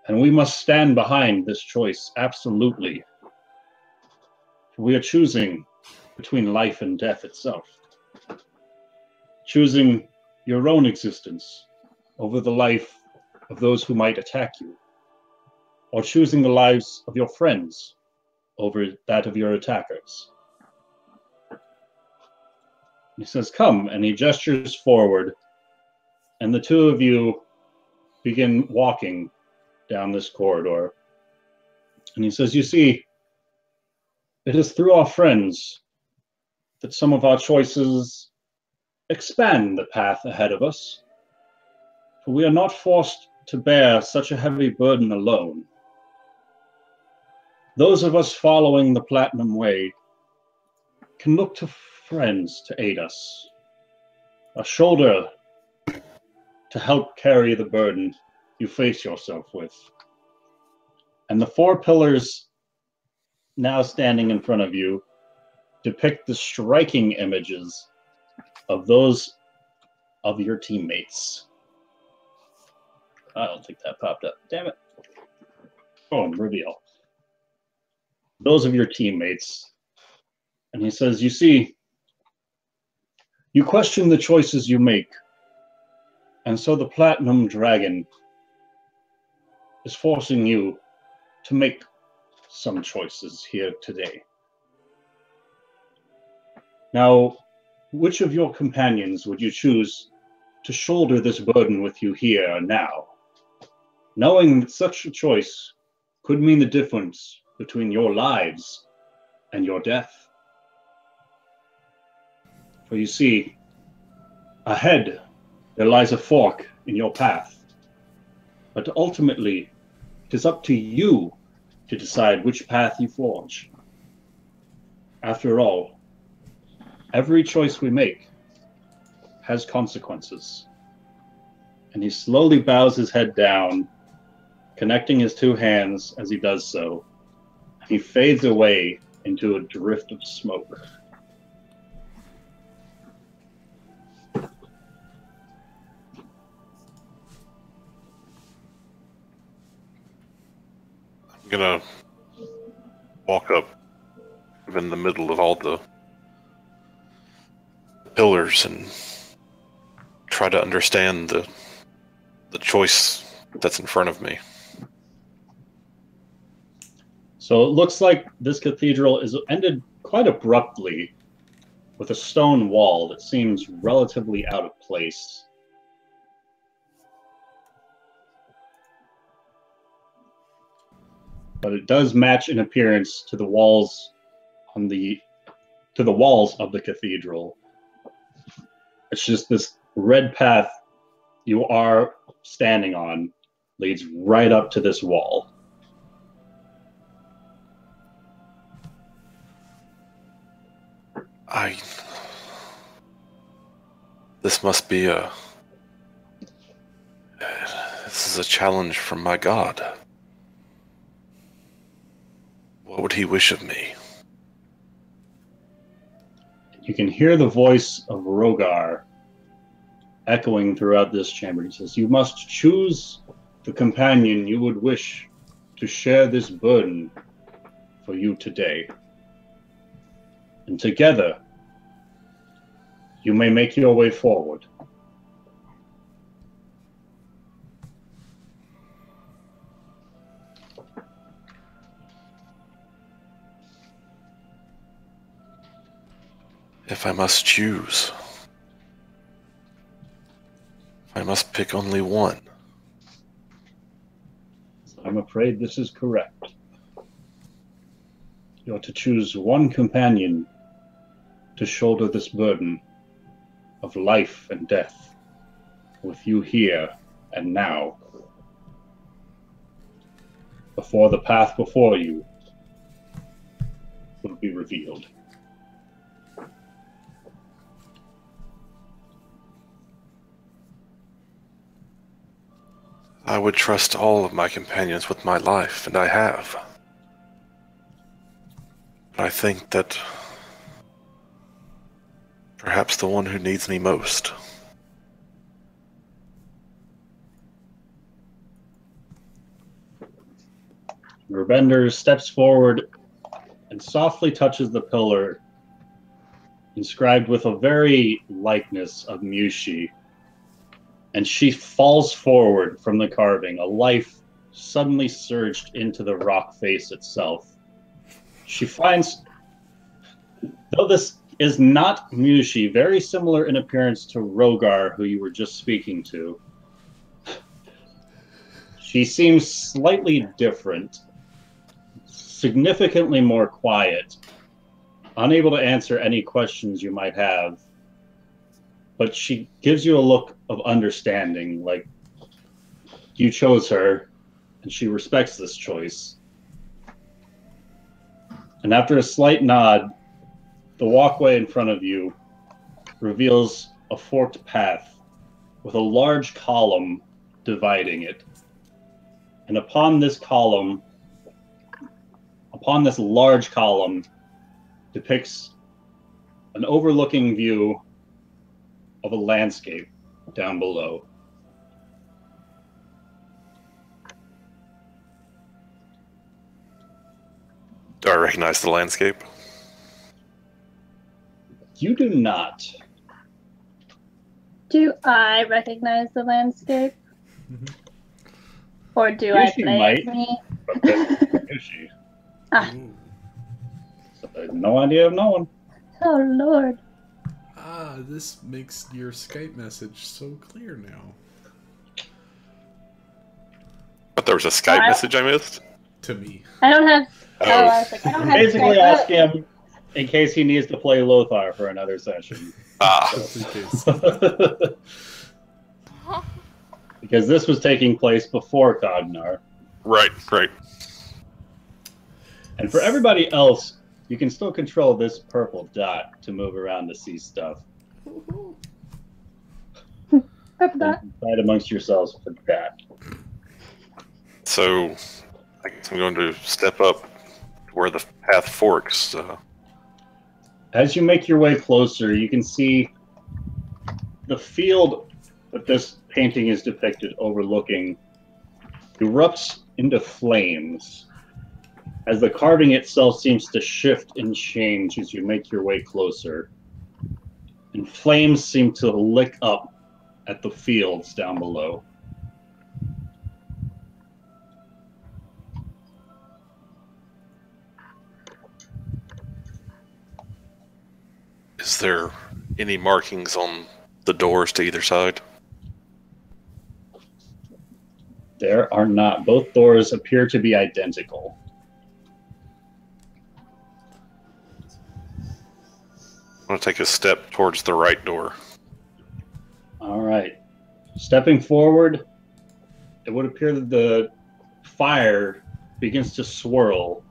And we must stand behind this choice, absolutely. For we are choosing between life and death itself. Choosing your own existence over the life of those who might attack you. Or choosing the lives of your friends over that of your attackers. He says, "Come," and he gestures forward, and the two of you begin walking down this corridor. And he says, "You see, it is through our friends that some of our choices expand the path ahead of us. For we are not forced to bear such a heavy burden alone. Those of us following the Platinum Way can look to friends to aid us, a shoulder to help carry the burden you face yourself with. And the four pillars now standing in front of you depict the striking images of those of your teammates." I don't think that popped up. Damn it. Boom, reveal. Those of your teammates. And he says, "You see, You question the choices you make, and so the Platinum Dragon is forcing you to make some choices here today. Now, which of your companions would you choose to shoulder this burden with you here and now, knowing that such a choice could mean the difference between your lives and your death? For you see, ahead there lies a fork in your path, but ultimately it is up to you to decide which path you forge. After all, every choice we make has consequences. And he slowly bows his head down, connecting his two hands as he does so. He fades away into a drift of smoke. I'm gonna walk up in the middle of all the pillars and try to understand the choice that's in front of me. So it looks like this cathedral is ended quite abruptly with a stone wall that seems relatively out of place. But it does match in appearance to the walls of the cathedral. It's just this red path you are standing on leads right up to this wall. This must be this is a challenge from my god. What would he wish of me? You can hear the voice of Rogar echoing throughout this chamber. He says, "You must choose the companion you would wish to share this burden for you today. And together, you may make your way forward." If I must choose, I must pick only one. I'm afraid this is correct. You are to choose one companion to shoulder this burden of life and death with you here and now, before the path before you will be revealed. I would trust all of my companions with my life, and I have. But I think that perhaps the one who needs me most. Urbender steps forward and softly touches the pillar inscribed with a very likeness of Mushi. And she falls forward from the carving. A life suddenly surged into the rock face itself. She finds, though this is not Mushi, very similar in appearance to Rogar, who you were just speaking to. She seems slightly different, significantly more quiet, unable to answer any questions you might have. But she gives you a look of understanding, like you chose her, and she respects this choice. And after a slight nod, the walkway in front of you reveals a forked path with a large column dividing it. And upon this large column, depicts an overlooking view of a landscape down below. Do I recognize the landscape? You do not. Do I recognize the landscape? Or do Yes, I you play might. as me? But then, is she? Ooh. So I have no idea of no one. Oh, Lord. Ah, this makes your Skype message so clear now. But there was a Skype Wow. message I missed. To me. I don't have. Oh. I was like, I don't have Basically, Skype ask up. him in case he needs to play Lothar for another session. Ah, Just in case. Because this was taking place before Cognar. right. And for everybody else, you can still control this purple dot to move around to see stuff. Purple dot. Fight amongst yourselves for that. So, I guess I'm going to step up to where the path forks. As you make your way closer, you can see the field that this painting is depicted overlooking erupts into flames as the carving itself seems to shift and change as you make your way closer. And flames seem to lick up at the fields down below. Is there any markings on the doors to either side? There are not. Both doors appear to be identical. I'm going to take a step towards the right door. All right. Stepping forward, it would appear that the fire begins to swirl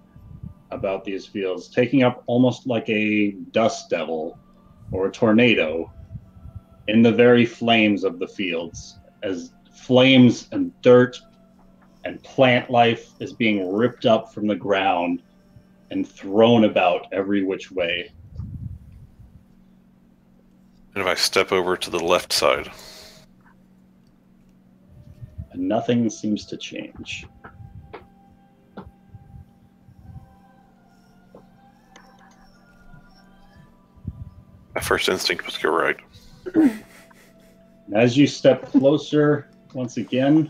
about these fields, taking up almost like a dust devil or a tornado in the very flames of the fields, as flames and dirt and plant life is being ripped up from the ground and thrown about every which way. And if I step over to the left side, And nothing seems to change. my first instinct was to go right. And as you step closer, once again,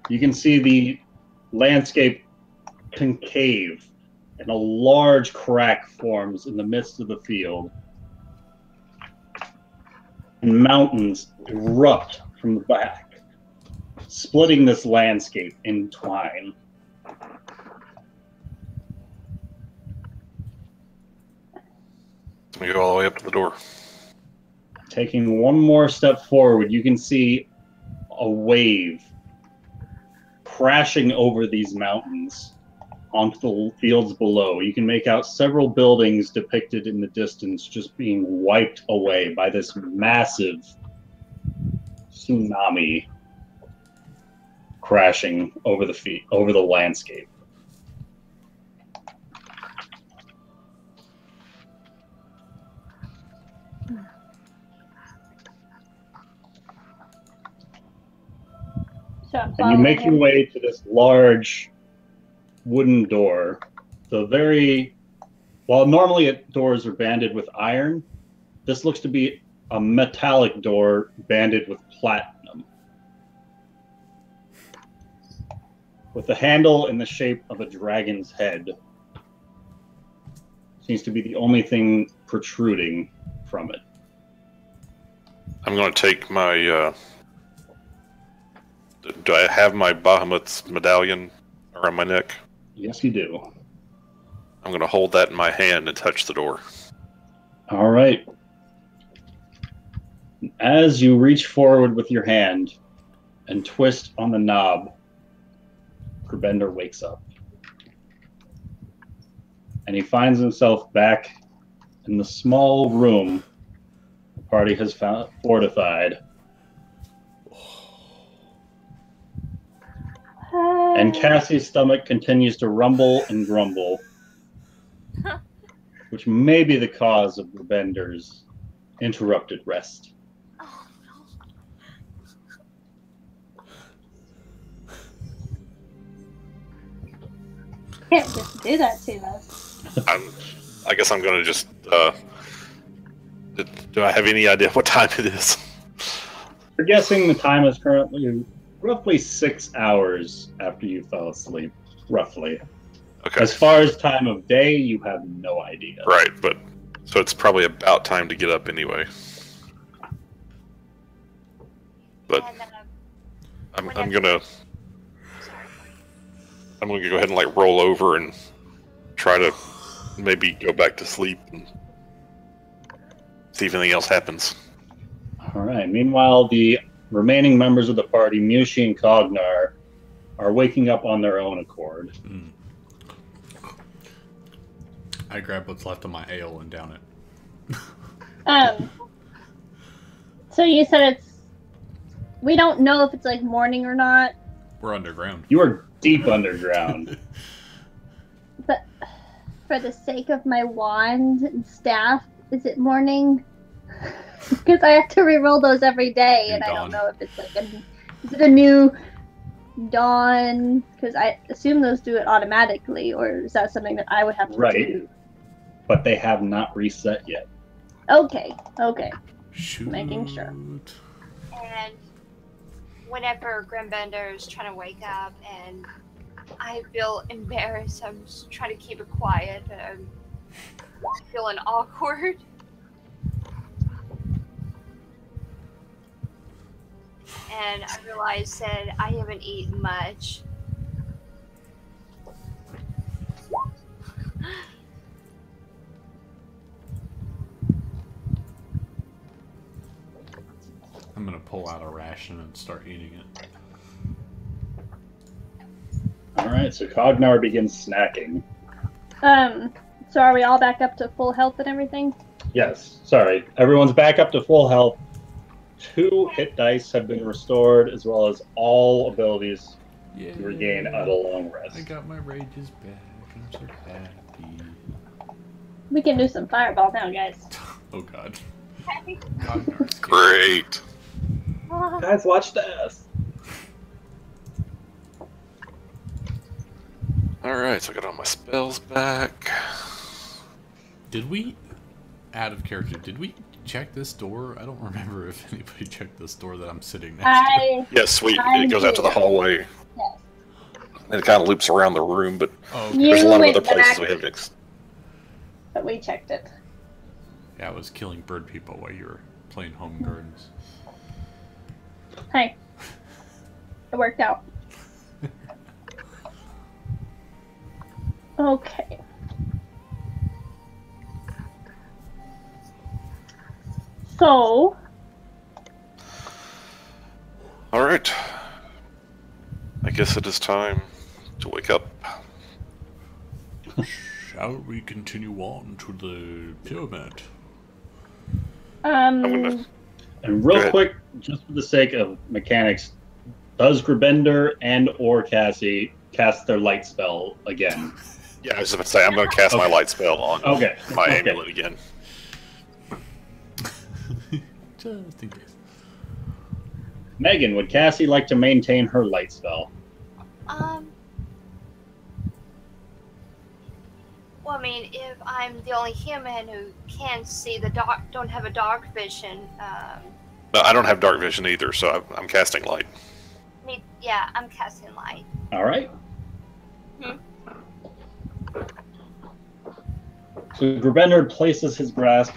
you can see the landscape concave and a large crack forms in the midst of the field. And mountains erupt from the back, splitting this landscape in twine. Let me go all the way up to the door. Taking one more step forward, you can see a wave crashing over these mountains onto the fields below. You can make out several buildings depicted in the distance just being wiped away by this massive tsunami crashing over the landscape. So I'm And you make following your him. way to this large wooden door. While normally doors are banded with iron, this looks to be a metallic door banded with platinum, with a handle in the shape of a dragon's head. Seems to be the only thing protruding from it. I'm going to take my. Do I have my Bahamut's medallion around my neck? Yes, you do. I'm going to hold that in my hand and touch the door. All right. As you reach forward with your hand and twist on the knob, Gerbender wakes up. And he finds himself back in the small room the party has found fortified. And Cassie's stomach continues to rumble and grumble, which may be the cause of Gerbender's interrupted rest. Oh, Can't just do that to us. I guess I'm going to just Do I have any idea what time it is? You're guessing the time is currently roughly 6 hours after you fell asleep. Roughly. Okay. As far as time of day, you have no idea. Right, but so it's probably about time to get up anyway. But And, I'm whenever- gonna sorry. I'm gonna go ahead and like roll over and try to maybe go back to sleep and see if anything else happens. All right. Meanwhile, the remaining members of the party, Mushi and Cognar, are waking up on their own accord. I grab what's left of my ale and down it. So you said we don't know if it's like morning or not. We're underground. You are deep underground. But for the sake of my wand and staff, is it morning? Because I have to reroll those every day, New and I dawn. don't know if it's like is it a new dawn? Because I assume those do it automatically, or is that something that I would have to Right. do? But they have not reset yet. Okay. Shoot. Making sure. And whenever Grimbender is trying to wake up and I feel embarrassed, I'm just trying to keep it quiet, but I'm feeling awkward. And I realized that I haven't eaten much. I'm gonna pull out a ration and start eating it. All right. So Cognar begins snacking. So are we all back up to full health and everything? Yes. Sorry. Everyone's back up to full health. 2 hit dice have been restored, as well as all abilities Yeah. to regain at a long rest. I got my rages back. I'm so happy. We can do some fireball now, guys. Oh god. Cognar's scared. Great. Guys, watch this. Alright, so I got all my spells back. Did we, out of character, did we check this door? I don't remember if anybody checked this door that I'm sitting next to. Yes, sweet. I It goes out to the do. hallway. Yes. And it kind of loops around the room, but Oh, okay. You there's a lot of went other places back. we haven't ex- But we checked it. Yeah, I was killing bird people while you were playing home gardens. Hey. It worked out. Okay. So, Alright. I guess it is time to wake up. Shall we continue on to the pyramid? I'm gonna And Go real ahead. quick, just for the sake of mechanics, does Gribender and or Cassie cast their light spell again? Yeah, I was about to say I'm gonna cast my Okay. light spell on Okay. my Okay. amulet again. Just in case. Megan, would Cassie like to maintain her light spell? Well, I mean, if I'm the only human who can see the dark, don't have a dark vision, No, I don't have dark vision either, so I'm casting light. I'm casting light. All right. Hmm. So Gribender places his grasp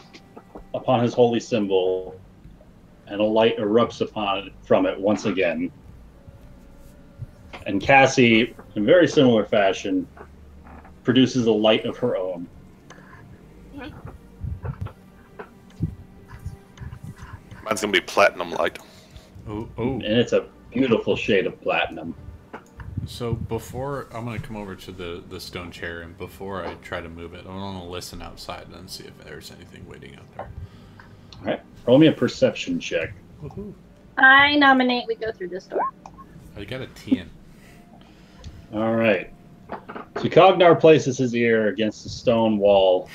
upon his holy symbol, and a light erupts from it once again. And Cassie, in very similar fashion, produces a light of her own. Mine's gonna be platinum light. Oh, And it's a beautiful shade of platinum. so before, I'm going to come over to the stone chair, and before I try to move it, I want to listen outside and see if there's anything waiting out there. All right. Roll me a perception check. Woohoo. I nominate we go through this door. I got a 10. All right. So Cognar places his ear against the stone wall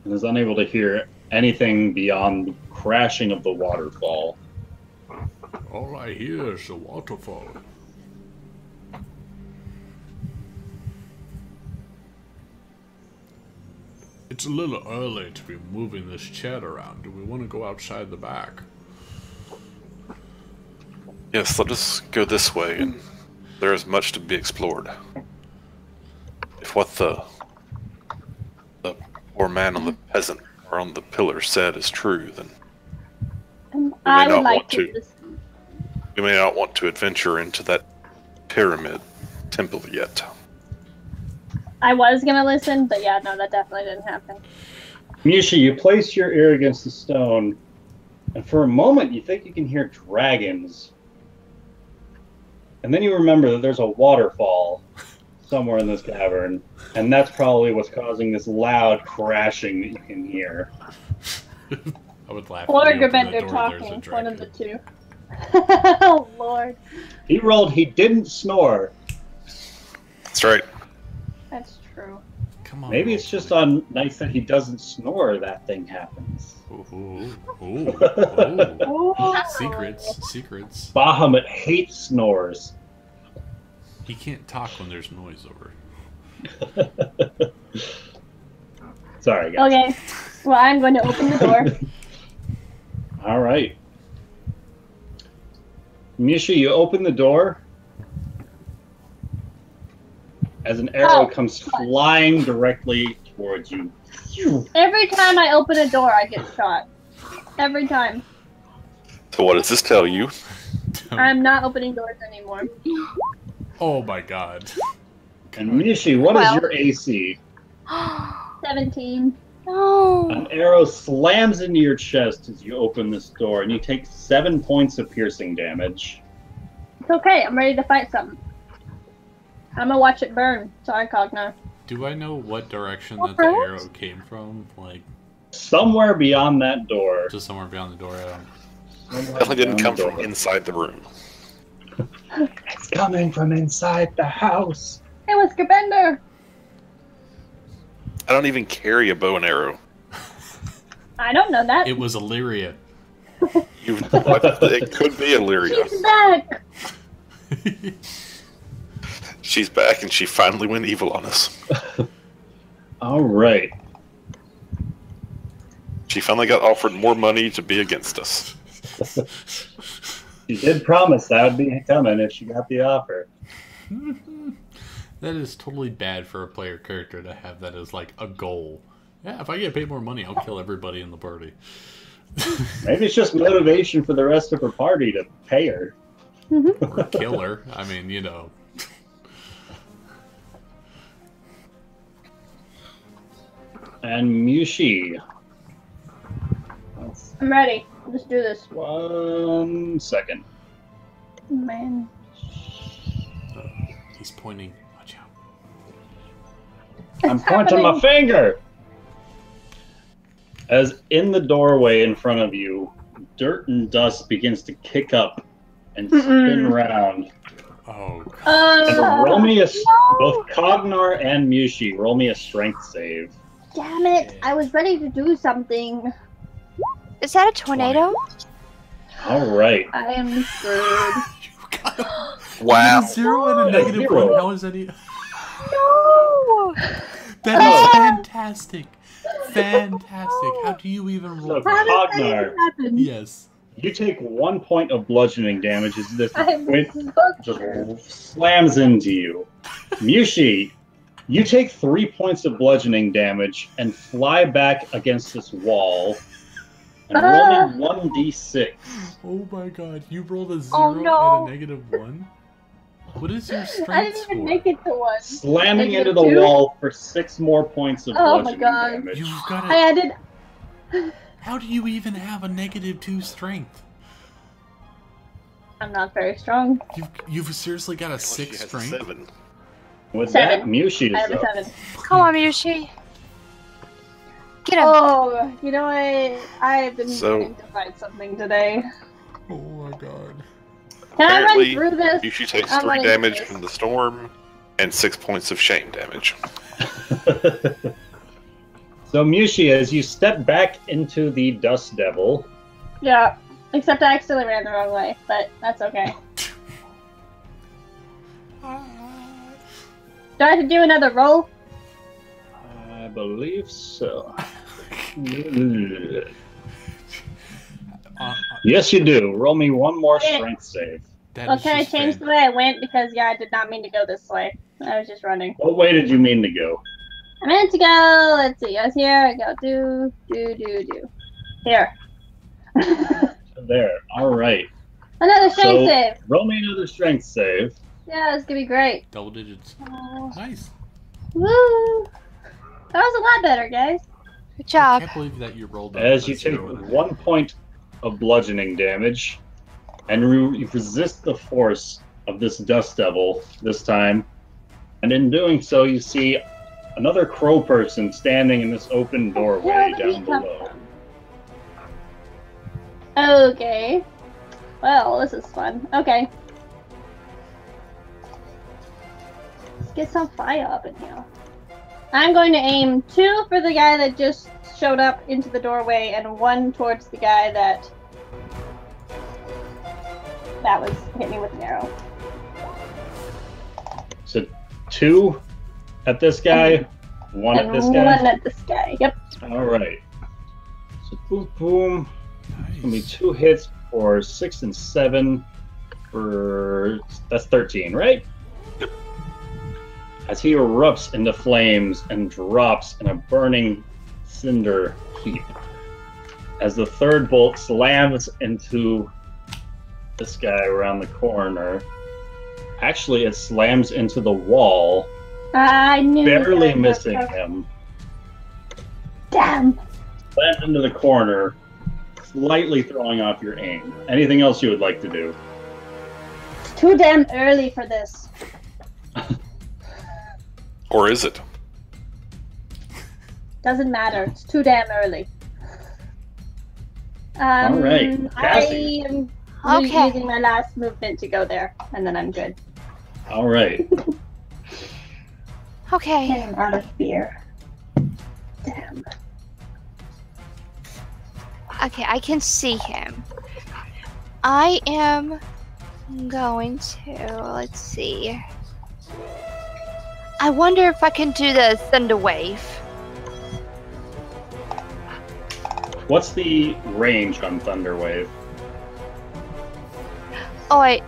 and is unable to hear anything beyond the crashing of the waterfall. All I hear is the waterfall. It's a little early to be moving this chair around. Do we want to go outside the back? Yes, let us go this way, and there is much to be explored. If what the poor man on the peasant or on the pillar said is true, then I would not like want to. listen. we may not want to adventure into that pyramid temple yet. I was gonna listen, but yeah, no, that definitely didn't happen. Misha, you place your ear against the stone, and for a moment you think you can hear dragons. And then you remember that there's a waterfall somewhere in this cavern, and that's probably what's causing this loud crashing that you can hear. I would laugh. Or when we open the Gerbender door, talking, there's a one of the dragon. two. Oh lord, He rolled, he didn't snore. That's right. that's true. Come on. Maybe it's just on nights that he doesn't snore that thing happens. Ooh, ooh, ooh. Oh. Secrets. Bahamut hates snores. He can't talk when there's noise over. Sorry, guys. Okay, well, I'm going to open the door. All right. Misha, you open the door as an arrow Oh, comes flying directly towards you. Every time I open a door, I get shot. Every time. So what does this tell you? I'm not opening doors anymore. Oh my god. And Mishi, what is Well. your AC? 17. No. An arrow slams into your chest as you open this door, and you take 7 points of piercing damage. It's okay, I'm ready to fight something. I'm gonna watch it burn. Sorry, Cognar. Do I know what direction Oh, that the perhaps? arrow came from? Like, Somewhere beyond that door. just somewhere beyond the door? Definitely didn't come from inside the room. It's coming from inside the house. It was Gerbender! I don't even carry a bow and arrow. I don't know that. It was Illyria. It could be Illyria. She's back! She's back, and she finally went evil on us. All right. She finally got offered more money to be against us. She did promise that would be coming if she got the offer. That is totally bad for a player character to have that as like a goal. Yeah, if I get paid more money, I'll kill everybody in the party. Maybe it's just motivation for the rest of her party to pay her. Or kill her. I mean, you know. And Mushi. I'm ready. Let's do this. 1 second. Man. He's pointing. Watch out. I'm It's pointing my happening. finger! As in the doorway in front of you, dirt and dust begins to kick up and spin Mm-mm. around. Oh, And roll me a, No! both Cognar and Mushi, roll me a strength save. Damn it! I was ready to do something. Is that a tornado? All right. I am screwed. you got a Wow. zero and a No, negative zero. one. How is that? No. That is fantastic. Fantastic. How do you even roll? So, How did that Cognar. even happen? Yes. You take 1 point of bludgeoning damage as this I'm wind booked. just slams into you. Mushi, you take 3 points of bludgeoning damage and fly back against this wall. And roll me 1d6. Oh my god. You rolled a Oh, zero no. and a negative one? What is your I strength didn't score? even make it to one. Slamming into Negative the 2? wall for 6 more points of Oh my bludgeoning God. damage. You've got I to. added. How do you even have a -2 strength? I'm not very strong. You've seriously got a She 6 has a strength? 7. With 7. that, Mushi I is have a up. 7. Come on, Yushi. Get him. Oh, you know what? I've been So- meaning to fight something today. Oh my god. Can I run Apparently, through this? Yushi takes I'm 3 running damage through this. from the storm and 6 points of shame damage. So Mushi, as you step back into the Dust Devil, Yeah, except I accidentally ran the wrong way, but that's okay. Do I have to do another roll? I believe so. Yes, you do. Roll me one more strength save. Well, can I change the way I went? Because, yeah, I did not mean to go this way. I was just running. What way did you mean to go? I meant to go, let's see, I was here, I go do. Here. There. All right. Another strength save. Roll me another strength save. Yeah, it's gonna be great. Double digits. Nice. Woo! That was a lot better, guys. Good I job. can't believe that you rolled As you take 1 point of bludgeoning damage, and you resist the force of this dust devil this time, and in doing so, you see another crow person standing in this open doorway down below. Okay. Well, this is fun. Okay. Let's get some fire up in here. I'm going to aim 2 for the guy that just showed up into the doorway and 1 towards the guy that was hit me with an arrow. So 2 at this guy, 1 at this guy? 1 at this guy, yep. Alright. So boom, boom. Nice. It's going to be 2 hits for 6 and 7 for... That's 13, right? Yep. As he erupts into flames and drops in a burning cinder heap. As the third bolt slams into this guy around the corner. Actually, it slams into the wall, I knew barely that. missing him. Damn. Slams into the corner, slightly throwing off your aim. Anything else you would like to do? It's too damn early for this. Or is it? Doesn't matter. It's too damn early. All right, I Cassie. am Okay. using my last movement to go there, and then I'm good. All right. Okay. I'm out of fear. Damn. Okay, I can see him. I am going to, let's see. I wonder if I can do the thunder wave. What's the range on Thunderwave? Oh wait.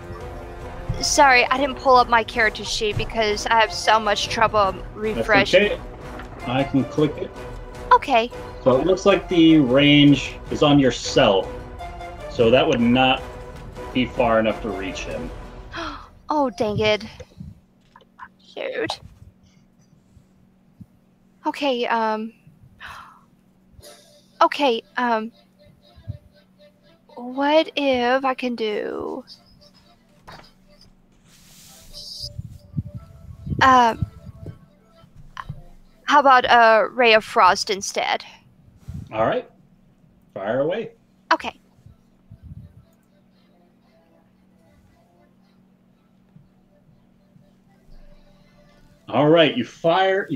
Sorry, I didn't pull up my character sheet because I have so much trouble That's refreshing. okay. I can click it. Okay. So it looks like the range is on yourself. So that would not be far enough to reach him. Oh, dang it. Shoot. Okay, Okay, what if I can do... how about a Ray of Frost instead? All right. Fire away. Okay. All right, you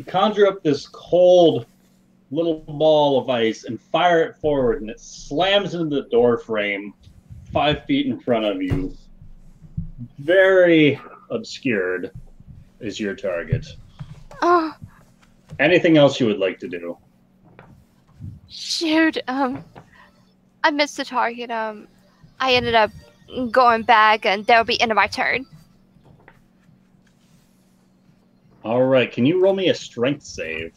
conjure up this cold little ball of ice and fire it forward, and it slams into the door frame 5 feet in front of you. Very obscured is your target. Oh, Anything else you would like to do? shoot. I missed the target. I ended up going back, and that'll be end of my turn. All right, can you roll me a strength save?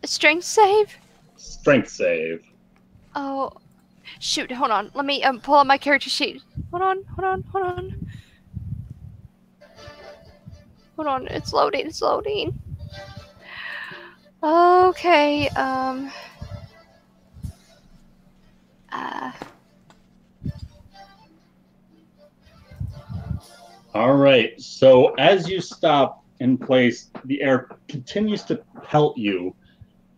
A strength save? Strength save. Oh, shoot. Hold on. Let me pull up my character sheet. Hold on. Hold on. It's loading. Okay. All right, so as you stop in place, the air continues to pelt you,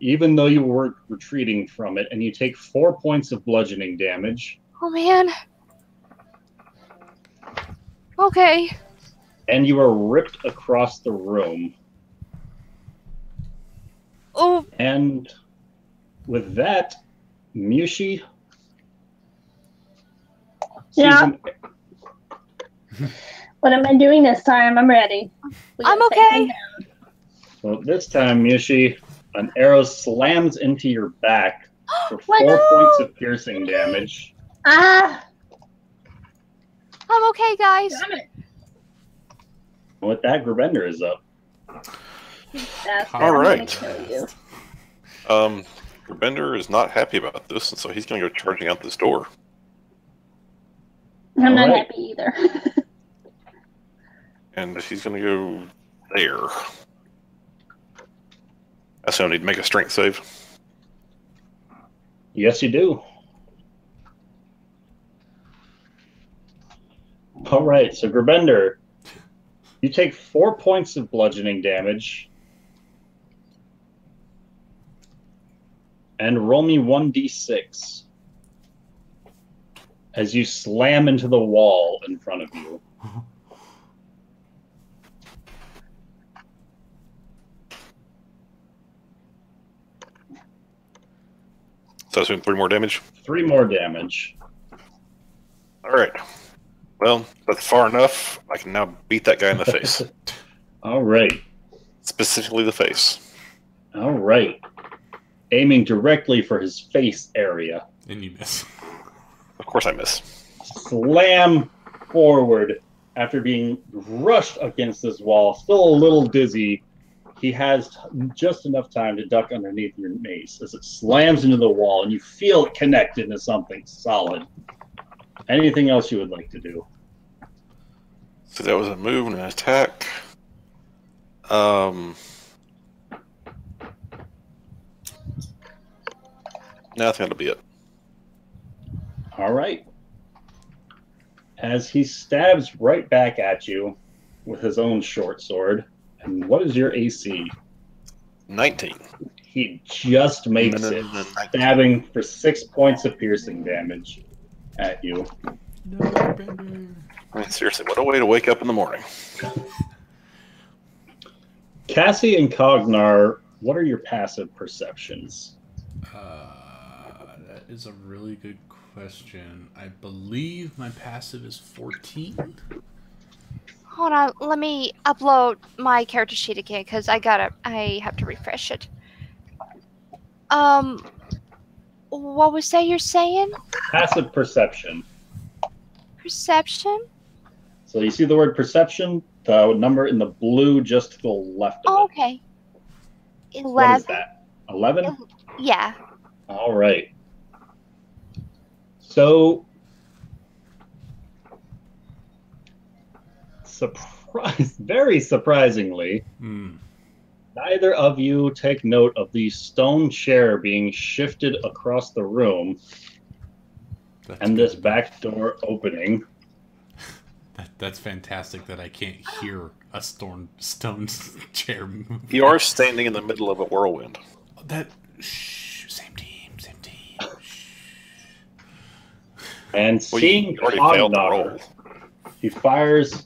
even though you were retreating from it, and you take 4 points of bludgeoning damage. Oh, man. Okay. And you are ripped across the room. Oh, And with that, Mushi. Yeah. What am I doing this time? I'm ready. We I'm gotta take okay. him down. So this time, Miyoshi, an arrow slams into your back for 4 What? points of piercing damage. Ah! I'm okay, guys. Damn it! With that, Gravender is up. You bastard, All I'm right. gonna kill you. Bender is not happy about this, and so he's going to go charging out this door. I'm not Alright. happy either. And he's going to go there. I still need to make a strength save. Yes, you do. All right, so Gravender, you take 4 points of bludgeoning damage. And roll me 1d6 as you slam into the wall in front of you. So that's doing 3 more damage. 3 more damage. All right. Well, that's far enough. I can now beat that guy in the face. All right. Specifically the face. All right. Aiming directly for his face area. And you miss. Of course I miss. Slam forward after being rushed against this wall. Still a little dizzy. He has just enough time to duck underneath your mace as it slams into the wall and you feel it connect into something solid. Anything else you would like to do? So that was a move and an attack. I think that'll be it. All right. As he stabs right back at you with his own short sword. And what is your AC? 19. He just makes it, stabbing for 6 points of piercing damage at you. No, Bender. I mean, seriously, what a way to wake up in the morning. Cassie and Cognar, what are your passive perceptions? That is a really good question. I believe my passive is 14. Hold on, let me upload my character sheet again because I have to refresh it. What was that you're saying? Passive perception. Perception? So you see the word perception? The number in the blue just to the left of Oh, it. okay. What is 11. that? 11? Yeah. All right. So, very surprisingly, neither of you take note of the stone chair being shifted across the room and this back door opening. That's fantastic that I can't hear a stone chair move. You are standing in the middle of a whirlwind. Same team. Shh. And Well, seeing you already failed the Cognar, roll. he fires.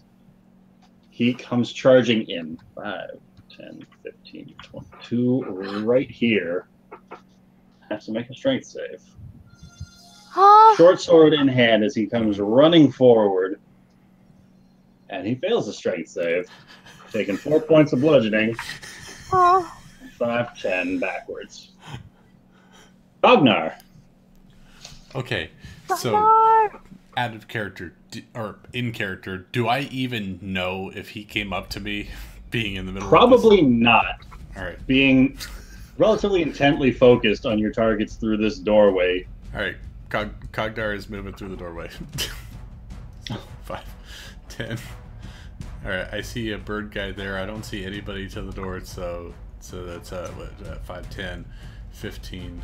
He comes charging in. 5, 10, 15, 22, right here. Has to make a strength save. Huh? Short sword in hand as he comes running forward. And he fails the strength save, taking 4 points of bludgeoning, Oh. 5, 10 backwards. Cognar. Okay, so Cognar! out of character, or in character, do I even know if he came up to me being in the middle Probably of not. this? All right. Being relatively intently focused on your targets through this doorway. All right. Cognar is moving through the doorway. 5, 10. All right. I see a bird guy there. I don't see anybody to the door. So that's 5, 10, 15.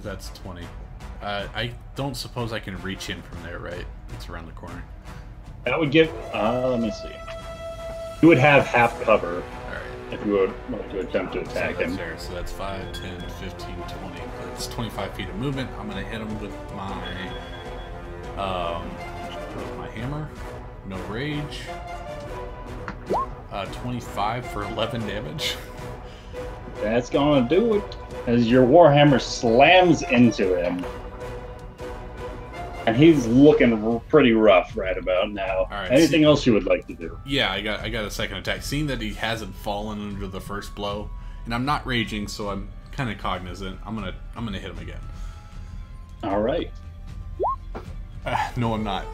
That's 20. I don't suppose I can reach in from there, right? It's around the corner. That would give. Let me see. You would have half cover All right. if you would want to attempt to attack So that's him. there. So that's 5, 10, 15, 20. That's 25 feet of movement. I'm going to hit him with my hammer. No rage. 25 for 11 damage. That's gonna do it. As your warhammer slams into him. And he's looking pretty rough right about now. All right, Anything else you would like to do? Yeah, I got a second attack. Seeing that he hasn't fallen under the first blow, and I'm not raging, so I'm kind of cognizant. I'm gonna hit him again. All right. No, I'm not.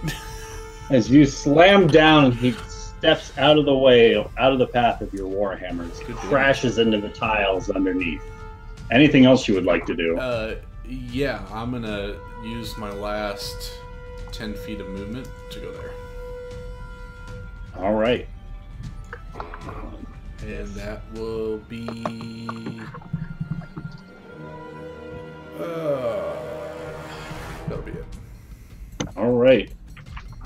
As you slam down, he steps out of the way, out of the path of your warhammers, crashes into the tiles underneath. Anything else you would like to do? Yeah, I'm gonna use my last 10 feet of movement to go there. All right. And that will be... that'll be it. All right.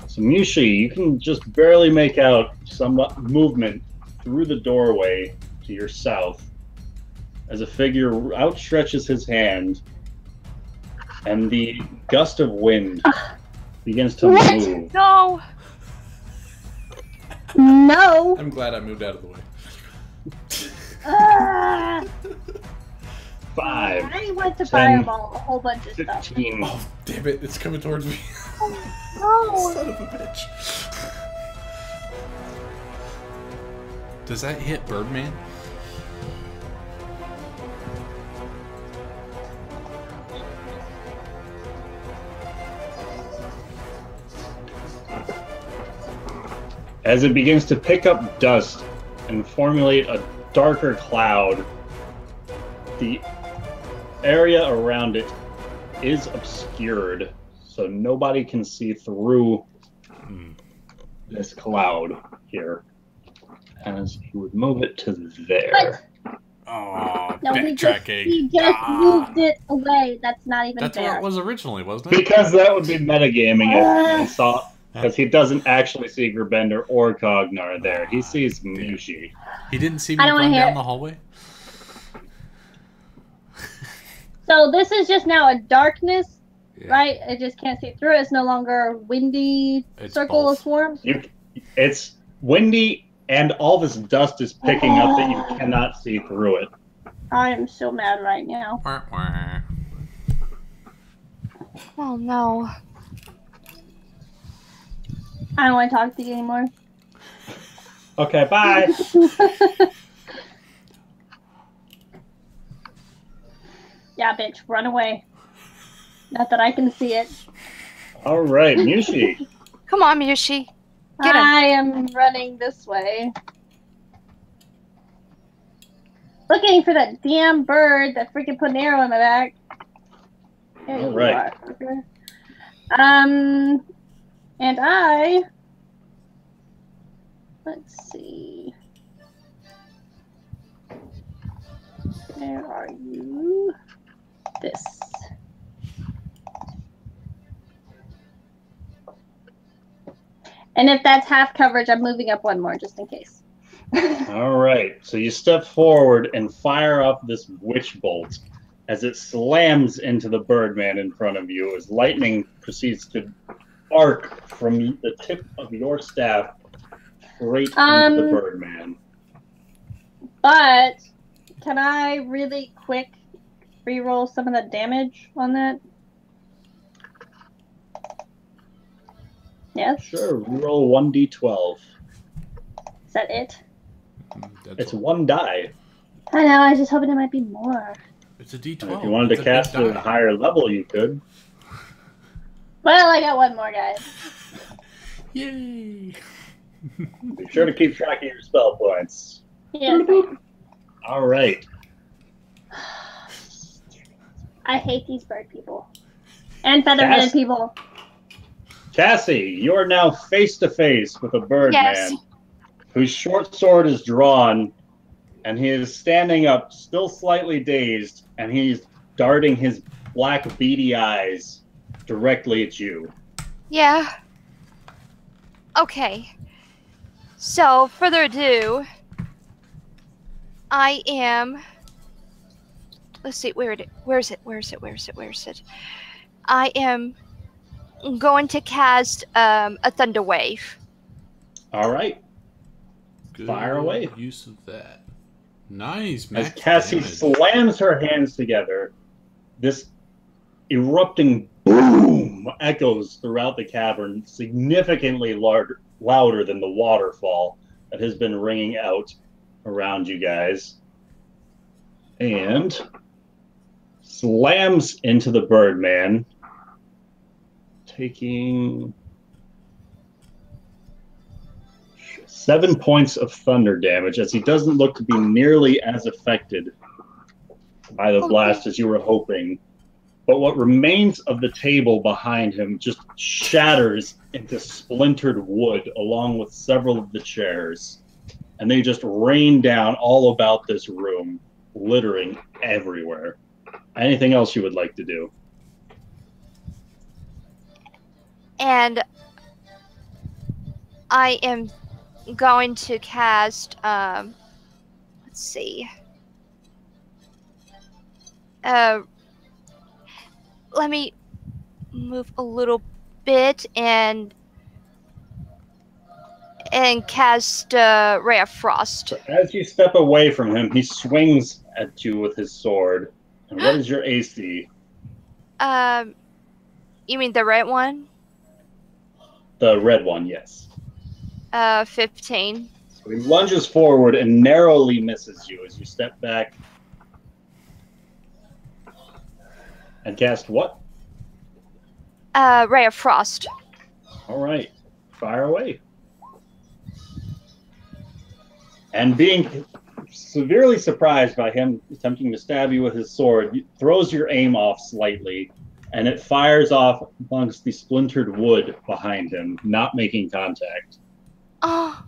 So Mushi, you can just barely make out some movement through the doorway to your south as a figure outstretches his hand, and the gust of wind begins to move. No. No. I'm glad I moved out of the way. Ah. 5, I went to 10, fireball a whole bunch of stuff. 15. Oh, damn it, it's coming towards me. No. Son of a bitch. Does that hit Birdman? As it begins to pick up dust and formulate a darker cloud, the area around it is obscured, so nobody can see through this cloud here. As he would move it to there. Oh, No, backtracking. he just moved it away. That's not even That's fair. what it was originally, wasn't it? Because that would be metagaming it. And saw, because he doesn't actually see Gerbender or Cognar there. He sees Mushi. He didn't see me I don't wanna run hear down it. the hallway? So this is just now a darkness, Yeah. right? It just can't see through it. It's no longer a windy It's circle both. of swarms. It's windy, and all this dust is picking up that you cannot see through it. I am so mad right now. Wah, wah. Oh no. I don't want to talk to you anymore. Okay, bye. Yeah, bitch, run away. Not that I can see it. All right, Mushi. Come on, Mushi. Get him. I am running this way. Looking for that damn bird that freaking put an arrow in my back. There All you right. are, fucker. And I... Let's see. Where are you? This. And if that's half coverage, I'm moving up one more just in case. All right, so you step forward and fire off this witch bolt as it slams into the Birdman in front of you as lightning proceeds to arc from the tip of your staff straight into the Birdman. But can I really quick reroll some of the damage on that? Yes? Sure, roll 1d12. Is that it? That's It's one die. I know, I was just hoping it might be more. It's a D12. If you wanted to It's a big cast it at a die. higher level, you could. Well, I got one more, guys. Yay! Be sure to keep track of your spell points. Yeah. All right. I hate these bird people. And feather-headed Yes. people. Cassie, you are now face to face with a Birdman Yes. whose short sword is drawn, and he is standing up, still slightly dazed, and he's darting his black beady eyes directly at you. Yeah. Okay. So, further ado, I am. Let's see, where is it? I am going to cast a thunder wave. All right. Good Fire away. Use of that. Nice, As max Cassie damage. slams her hands together, this erupting boom boom echoes throughout the cavern, significantly louder than the waterfall that has been ringing out around you guys. And slams into the Birdman, taking 7 points of thunder damage, as he doesn't look to be nearly as affected by the blast as you were hoping. But what remains of the table behind him just shatters into splintered wood along with several of the chairs. And they just rain down all about this room, littering everywhere. Anything else you would like to do? And I am going to cast, let's see. Let me move a little bit and cast Ray of Frost. So as you step away from him, he swings at you with his sword. And what is your AC? You mean the red one? The red one, yes. 15. So he lunges forward and narrowly misses you as you step back. And cast what? Ray of Frost. All right. Fire away. And being severely surprised by him attempting to stab you with his sword, throws your aim off slightly, and it fires off amongst the splintered wood behind him, not making contact. Oh.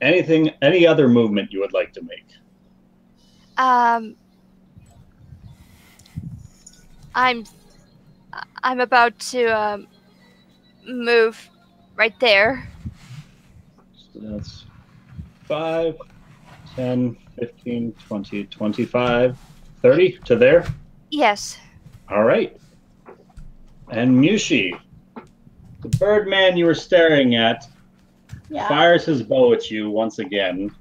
Any other movement you would like to make? I'm about to move right there. So that's 5, 10, 15, 20, 25, 30 to there? Yes. All right. And Mushi, the Birdman you were staring at, fires his bow at you once again.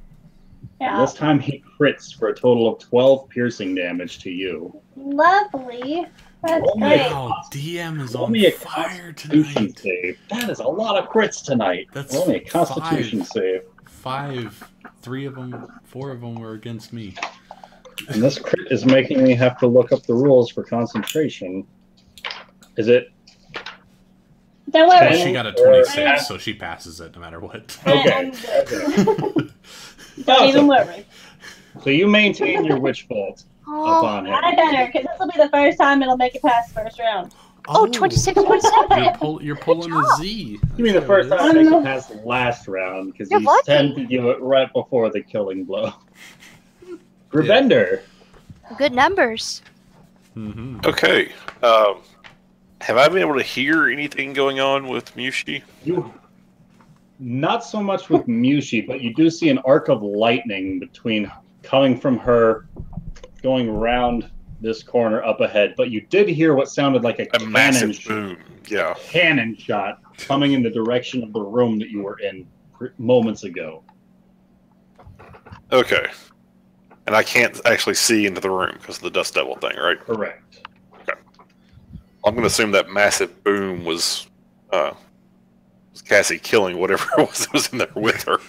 Yeah. This time he crits for a total of 12 piercing damage to you. Lovely. That's Roll me great. Wow, DM is Roll on me a fire Constitution tonight. save. That is a lot of crits tonight. That's Roll me a Constitution 5. save. 5. 3 of them, 4 of them were against me. And this crit is making me have to look up the rules for concentration. Is it? Don't worry. She got a Or- 26, so she passes it no matter what. Okay. I'm good. Don't Awesome. even worry. So you maintain your Witch Bolt Oh, upon him. I better, because this will be the first time it'll make it past the first round. oh 26.7. You're pulling a Z. You mean the first time I make it past the last round, because You're you lucky. tend to do it right before the killing blow. Gravender. Good numbers. Mm-hmm. Okay. Have I been able to hear anything going on with Mushi? You, not so much with Mushi, but you do see an arc of lightning coming from her, going around this corner up ahead. But you did hear what sounded like A massive boom. Yeah. cannon shot coming in the direction of the room that you were in moments ago. Okay. And I can't actually see into the room because of the Dust Devil thing, right? Correct. I'm going to assume that massive boom was Cassie killing whatever it was that was in there with her.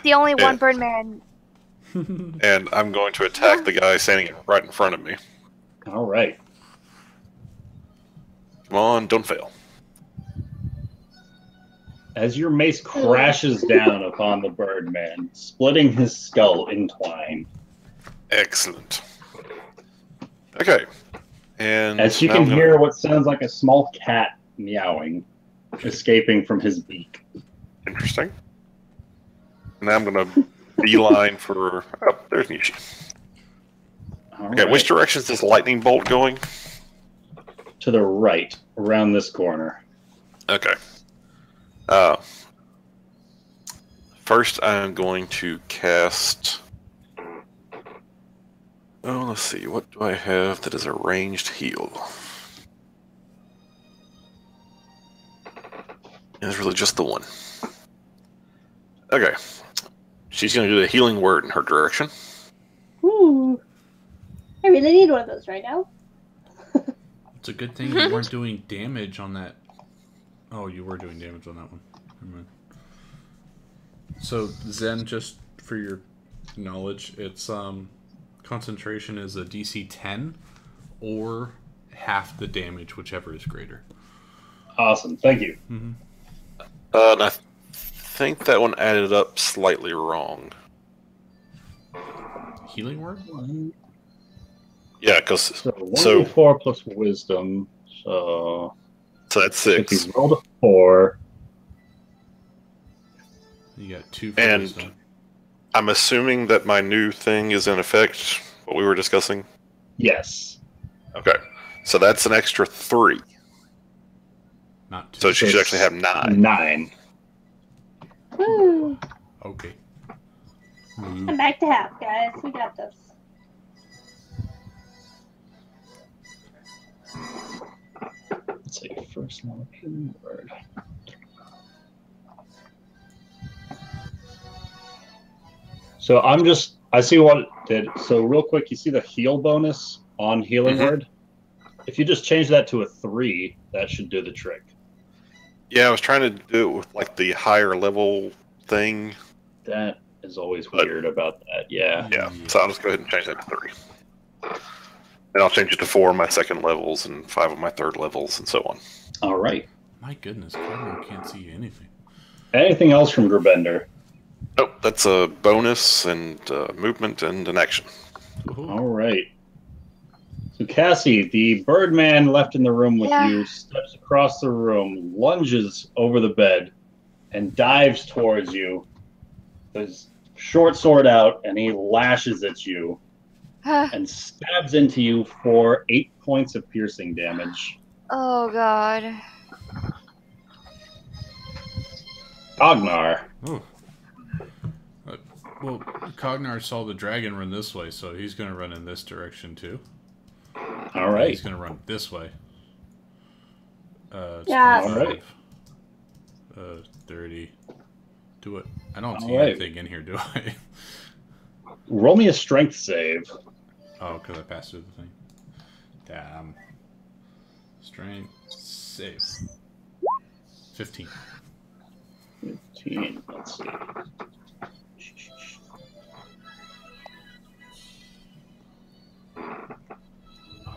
The only Yeah. one Birdman. And I'm going to attack the guy standing right in front of me. All right. Come on, don't fail. As your mace crashes down upon the Birdman, splitting his skull in twine. Excellent. Okay. And As you now can I'm gonna- hear what sounds like a small cat meowing, escaping from his beak. Interesting. Now I'm going to beeline for... Oh, there's Nishi. All Okay, right. which direction is this lightning bolt going? To the right, around this corner. Okay. First, I'm going to cast... Oh, let's see. What do I have that is a ranged heal? And it's really just the one. Okay. She's going to do the healing word in her direction. Ooh. I really need one of those right now. It's a good thing you weren't doing damage on that. Oh, you were doing damage on that one. Never mind. So Zen, just for your knowledge, it's concentration is a DC 10 or half the damage, whichever is greater. Awesome, thank you. Mm-hmm. And I think that one added up slightly wrong. Healing word? Yeah, because So so 4 plus wisdom. So that's if 6. you rolled a 4, You got 2 for And- wisdom. I'm assuming that my new thing is in effect. What we were discussing. yes. Okay, so that's an extra 3. Not 2. So she should it's actually have 9. 9. Woo! Okay. I'm back to half, guys. We got this. Let's see, first one healing word. So I see what it did. So real quick, you see the heal bonus on healing Mhm. word? If you just change that to a 3, that should do the trick. Yeah, I was trying to do it with like the higher level thing. That is always But- weird about that, yeah. Yeah, so I'll just go ahead and change that to 3. And I'll change it to 4 of my second levels and 5 of my third levels and so on. All right. My goodness, Cardinal can't see anything. Anything else from Gerbender? Nope, that's a bonus and movement and an action. Ooh. All right. So Cassie, the Birdman left in the room with Yeah. you, steps across the room, lunges over the bed, and dives towards you. His short sword out, and he lashes at you and stabs into you for 8 points of piercing damage. Oh god. Ognar. Oh. Well, Cognar saw the dragon run this way, so he's going to run in this direction too. All right. He's going to run this way. It's Yeah. 25. 30. Do it. I don't see All right. anything in here, do I? Roll me a strength save. Oh, because I passed through the thing. Damn. Strength save. 15. 15. Let's see.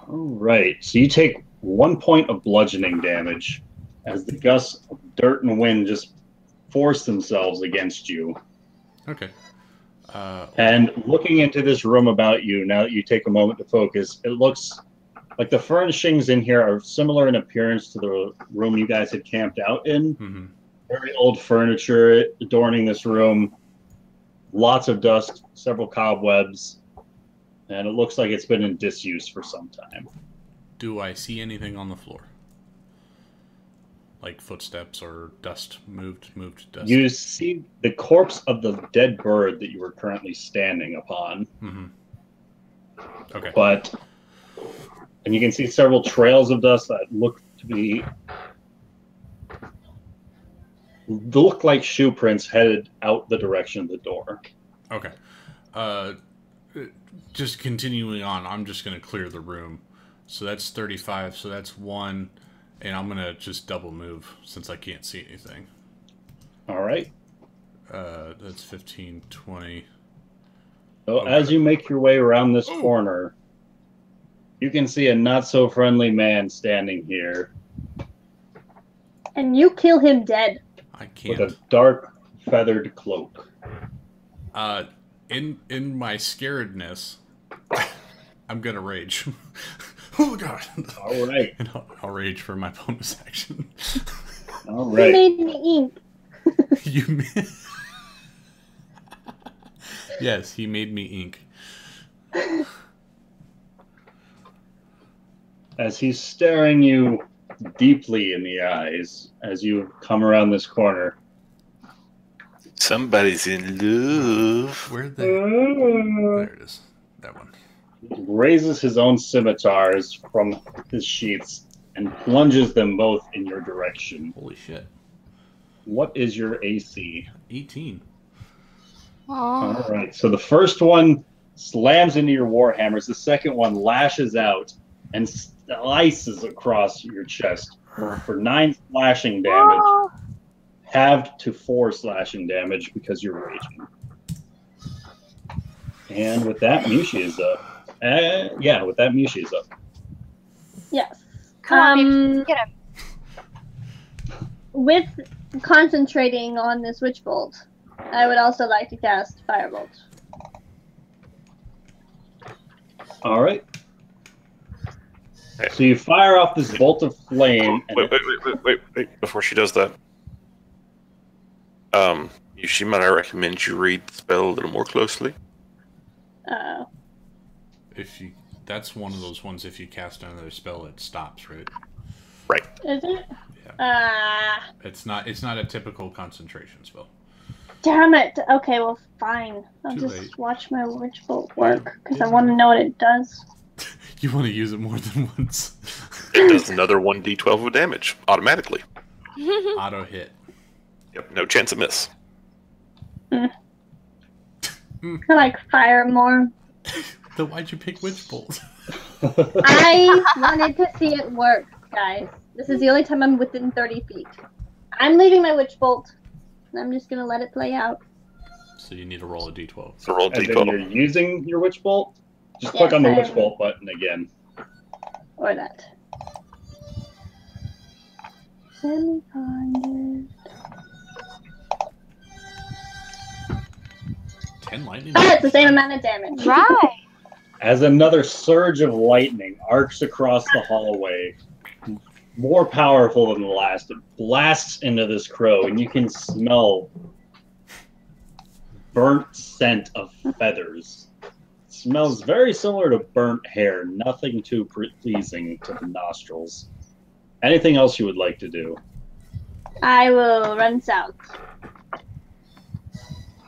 All right. So you take 1 point of bludgeoning damage as the gusts of dirt and wind just force themselves against you. Okay. And looking into this room about you, now that you take a moment to focus, it looks like the furnishings in here are similar in appearance to the room you guys had camped out in. mhm. Very old furniture adorning this room. Lots of dust, several cobwebs, and it looks like it's been in disuse for some time. Do I see anything on the floor? Like footsteps or dust, moved dust? You see the corpse of the dead bird that you were currently standing upon, Mm-hmm. Okay. and you can see several trails of dust that look like shoe prints headed out the direction of the door. Okay. Just continuing on, I'm just going to clear the room. So that's 35, so that's 1, and I'm going to just double move since I can't see anything. All right. That's 15, 20. So Okay. as you make your way around this Ooh. corner, you can see a not-so-friendly man standing here And you kill him dead. I with can't. a dark feathered cloak. In my scaredness, I'm going to rage. Oh, God. All right. And I'll rage for my bonus action. All You right. made me ink. You Yes, he made me ink. As he's staring you deeply in the eyes as you come around this corner. Somebody's in love. Where the... There it is. That one. He raises his own scimitars from his sheaths and plunges them both in your direction. Holy shit. What is your AC? 18. All Oh. right. So the first one slams into your warhammers. The second one lashes out and slices across your chest for 9 slashing damage, halved to 4 slashing damage because you're raging. And with that, Mushi is up. With that, Mushi is up. Yes. Come on, Mushi, get him. With concentrating on this Witch Bolt, I would also like to cast Firebolt. All right. So you fire off this bolt of flame. And wait. Before she does that, she might recommend you read the spell a little more closely. That's one of those ones. If you cast another spell, it stops, right? Right. Is it? Yeah. It's not a typical concentration spell. Damn it. Okay, well, fine. I'll Too just late. watch my Witch Bolt work because I want to know what it does. You want to use it more than once. It does another 1d12 of damage automatically. Auto hit. Yep, no chance of miss. I like fire more. Then why'd you pick Witch Bolt? I wanted to see it work, guys. This is the only time I'm within 30 feet. I'm leaving my Witch Bolt. And I'm just going to let it play out. So you need to roll a d12. So roll And then d12. you're using your Witch Bolt? Just click on the Witch Bolt button again. Or that. Semi-bonded. 10 lightning. Oh, it's the same amount of damage. Right. As another surge of lightning arcs across the hallway, more powerful than the last, it blasts into this crow, and you can smell burnt scent of feathers. It smells very similar to burnt hair, nothing too pleasing to the nostrils. Anything else you would like to do? I will run south.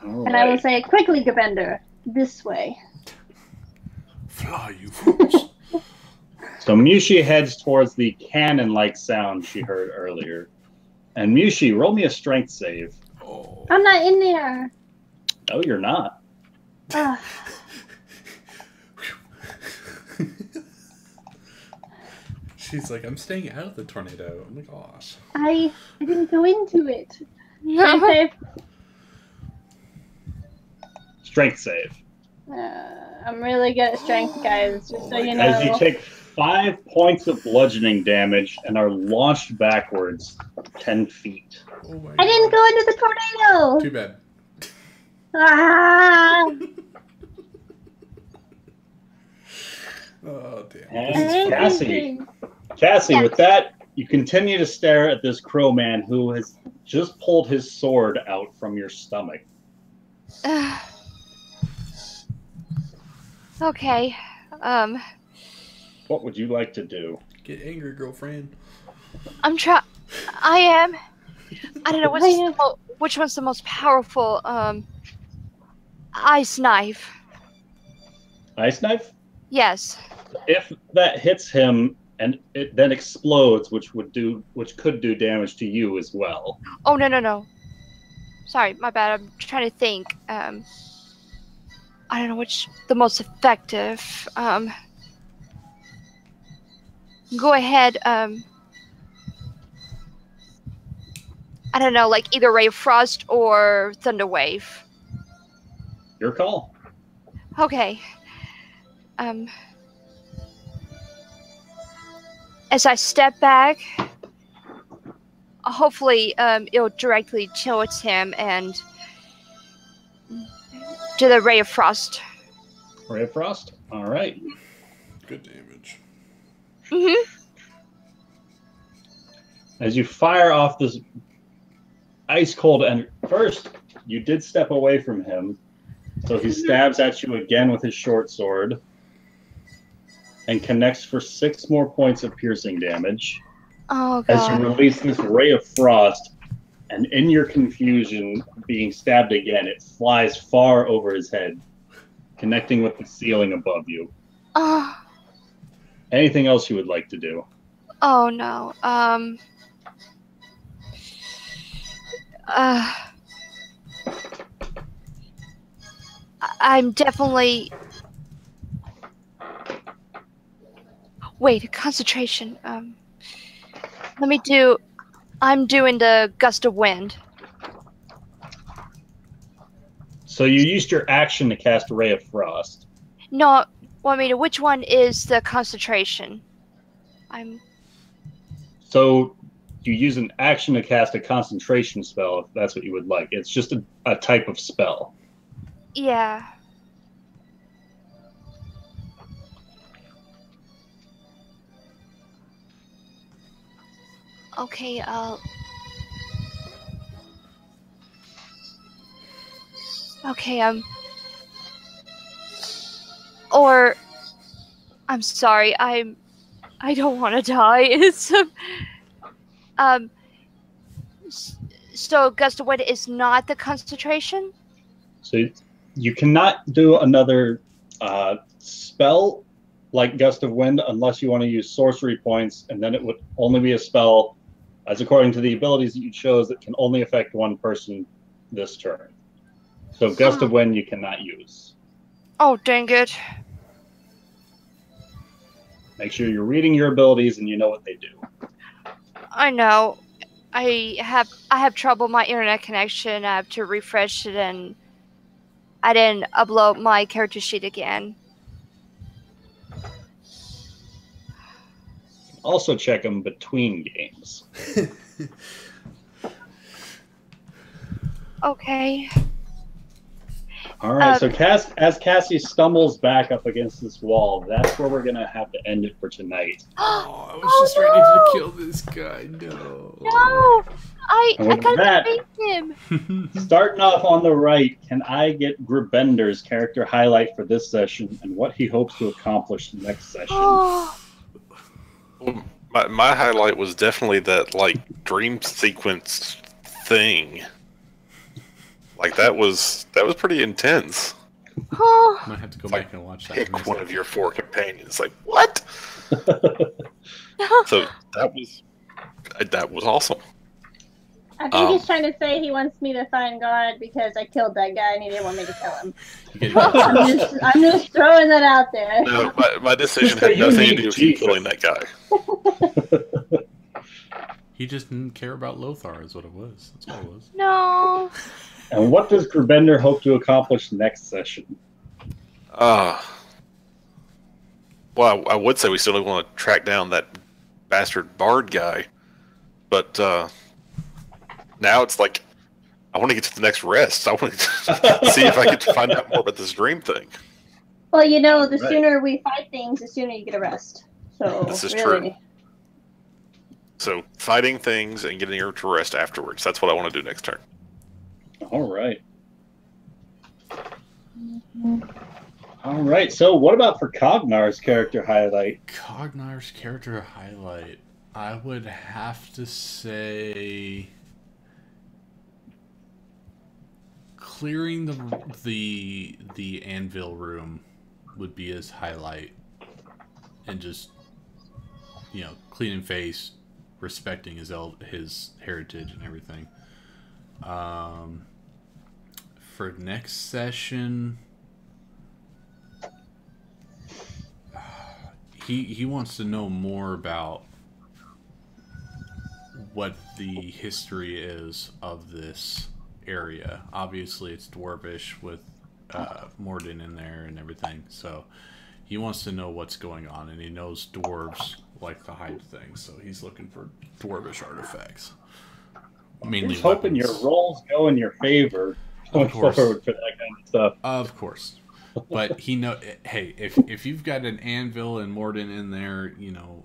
All And I will right. say, quickly, Gabender, this way. Fly, you fools. So Mushi heads towards the cannon-like sound she heard earlier. And Mushi, roll me a strength save. Oh. I'm not in there. No, you're not. Ugh. She's like, I'm staying out of the tornado. Oh my gosh. I didn't go into it. Strength save. Strength save. I'm really good at strength, guys, just so you know. As you take 5 points of bludgeoning damage and are launched backwards 10 feet. Oh my I didn't go into the tornado! Too bad. Ah! Oh, damn. And Cassie, with that, you continue to stare at this crow man who has just pulled his sword out from your stomach. Okay. What would you like to do? Get angry, girlfriend. I am. I don't know which one's the most powerful. Ice knife. Ice knife? Yes. If that hits him and it then explodes, which could do damage to you as well. Oh no. Sorry, my bad. I'm trying to think. I don't know which the most effective. Go ahead. I don't know, like either Ray of Frost or Thunder Wave. Your call. Okay. As I step back, hopefully it'll directly towards him and do the Ray of Frost. Ray of Frost? All right. Good damage. Mm-hmm. As you fire off this ice cold, and first you did step away from him, so he stabs at you again with his short sword and connects for 6 more points of piercing damage. Oh As you god. release this ray of frost, and in your confusion, being stabbed again, it flies far over his head, connecting with the ceiling above you. Oh, Anything else you would like to do? oh no. I'm definitely. wait, concentration. Let me do. I'm doing the gust of wind. So you used your action to cast a ray of frost. No, which one is the concentration? So you use an action to cast a concentration spell, if that's what you would like. It's just a type of spell. Yeah. Okay, Okay, or I'm sorry, I don't want to die. It's so gust of wind is not the concentration? So you cannot do another spell like Gust of Wind unless you want to use sorcery points, and then it would only be a spell, as according to the abilities that you chose, that can only affect one person this turn. So Gust of Wind you cannot use. Oh, dang it. Make sure you're reading your abilities and you know what they do. I know. I have trouble with my internet connection. I have to refresh it, and I didn't upload my character sheet again. Also check them between games. Okay. All right, so as Cassie stumbles back up against this wall, that's where we're going to have to end it for tonight. Oh, I was just ready to kill this guy. No. No! I with that, gotta defeat him! Starting off on the right, can I get Gribender's character highlight for this session and what he hopes to accomplish next session? Oh. Well, my highlight was definitely that, like, dream sequence thing. Like, that was pretty intense. Oh. Might have to go It's back like, and watch that. Pick one of your 4 companions. Like, what? So that was awesome. I think he's trying to say he wants me to find God because I killed that guy and he didn't want me to kill him. I'm just throwing that out there. No, my decision had nothing to do with you killing that guy. He just didn't care about Lothar, is what it was. That's all it was. No. And what does Gribender hope to accomplish next session? Well, I would say we still want to track down that bastard bard guy, but now it's like I want to get to the next rest. I want to see if I get to find out more about this dream thing. Well, you know, the sooner we fight things, the sooner you get a rest. So This is really. true. So fighting things and getting her to rest afterwards. That's what I want to do next turn. All right. All right. So what about for Cognar's character highlight? Cognar's character highlight. I would have to say clearing the anvil room would be his highlight, and just, you know, cleaning face, respecting his heritage and everything. For next session, he wants to know more about what the history is of this area. Obviously, it's Dwarvish with Morden in there and everything, so he wants to know what's going on, and he knows dwarves like to hide things, so he's looking for Dwarvish artifacts. Mainly He's hoping weapons. your rolls go in your favor going forward for that kind of stuff. Of course. But he know, hey, if you've got an anvil and Morden in there, you know,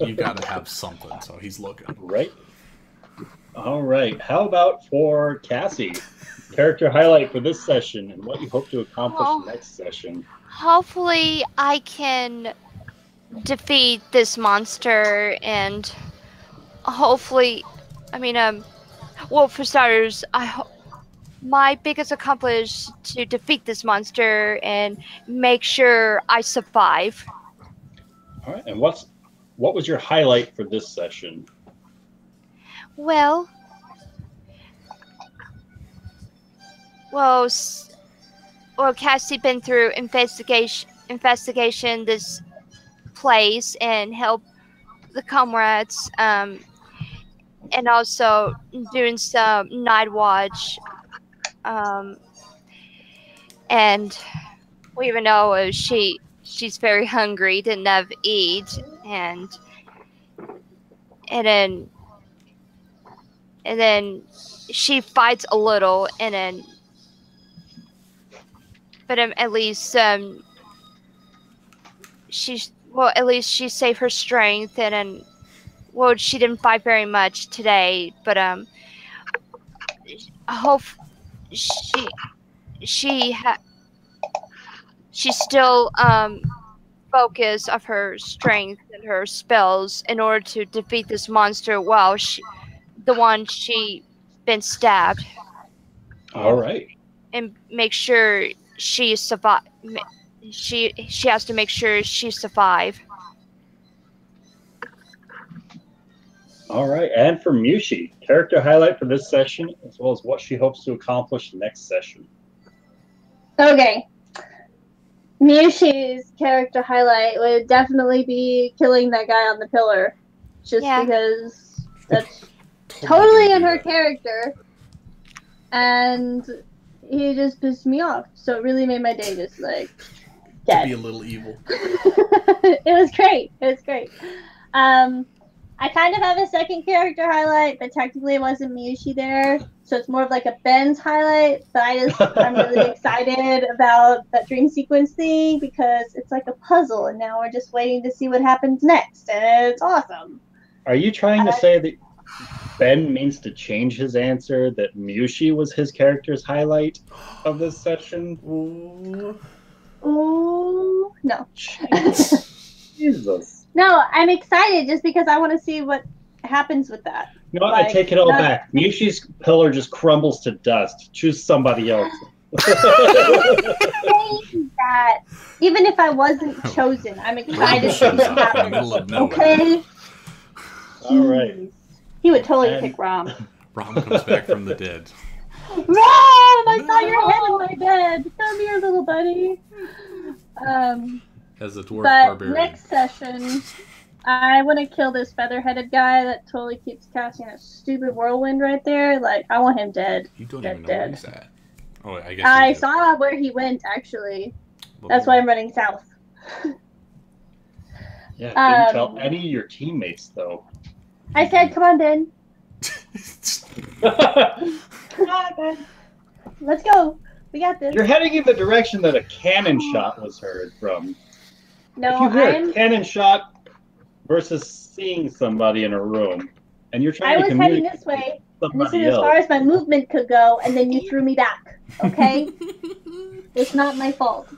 you got to have something. So he's looking. Right. All right. How about for Cassie? Character highlight for this session and what you hope to accomplish next session. Hopefully I can defeat this monster, and hopefully, I mean, well, for starters, my biggest accomplishment to defeat this monster and make sure I survive. All right. And what was your highlight for this session? Well, Cassie been through investigation this place and help the comrades, and also doing some night watch. And we even know she's very hungry, didn't have eat, and then she fights a little, but at least at least she saved her strength, and then she didn't fight very much today, but I hope she's still focus of her strength and her spells in order to defeat this monster while the one she been stabbed. All right. And make sure she survive. She has to make sure she survive. All right. And for Mushi, character highlight for this session, as well as what she hopes to accomplish next session. Okay. Mushi's character highlight would definitely be killing that guy on the pillar. Just because that's totally in her character. And he just pissed me off. So it really made my day just like dead. To be a little evil. It was great. It was great. I kind of have a second character highlight, but technically it wasn't Miyoshi there. So it's more of like a Ben's highlight. But I'm really excited about that dream sequence thing because it's like a puzzle, and now we're just waiting to see what happens next, and it's awesome. Are you trying to say that Ben means to change his answer, that Miyoshi was his character's highlight of this session? Ooh, no. Jesus. No, I'm excited just because I want to see what happens with that. No, I take it all back. Miyoshi's pillar just crumbles to dust. Choose somebody else. That even if I wasn't chosen, I'm excited for what happens. Okay. All right. He would totally pick Rom. Rom comes back from the dead. Rom, I saw your head in my bed. Come here, little buddy. As a dwarf but barbarian. Next session, I want to kill this feather-headed guy that totally keeps casting a stupid whirlwind right there. Like, I want him dead. You don't dead, even know dead. where he's at. Oh, I guess I saw where he went, actually. Well, that's why I'm running south. Yeah, didn't tell any of your teammates, though. I said, come on, Ben. Come on, Ben. Let's go. We got this. You're heading in the direction that a cannon shot was heard from. No, if you hear a cannon shot versus seeing somebody in a room, and you're trying to communicate. I was heading this way, and this is somebody as else. far as my movement could go, and then you threw me back. Okay? It's not my fault.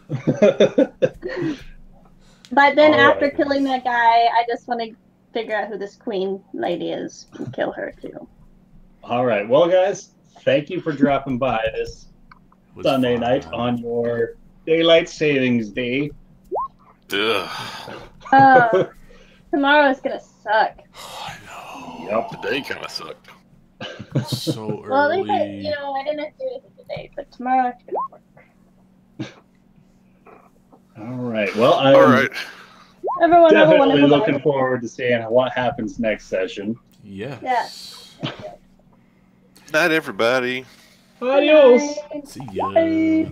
But then after killing that guy, I just want to figure out who this queen lady is and kill her too. All right. Well, guys, thank you for dropping by this Sunday night on your daylight savings day. Tomorrow's gonna suck. I know. Yep. The day kind of sucked. So early. Well, at least I didn't have to do anything today, but tomorrow I have to go to work. All right. Well, I'm Everyone have a definitely wonderful looking night. forward to seeing what happens next session. Yes. Yes. Night, everybody. Adios. See ya. Bye.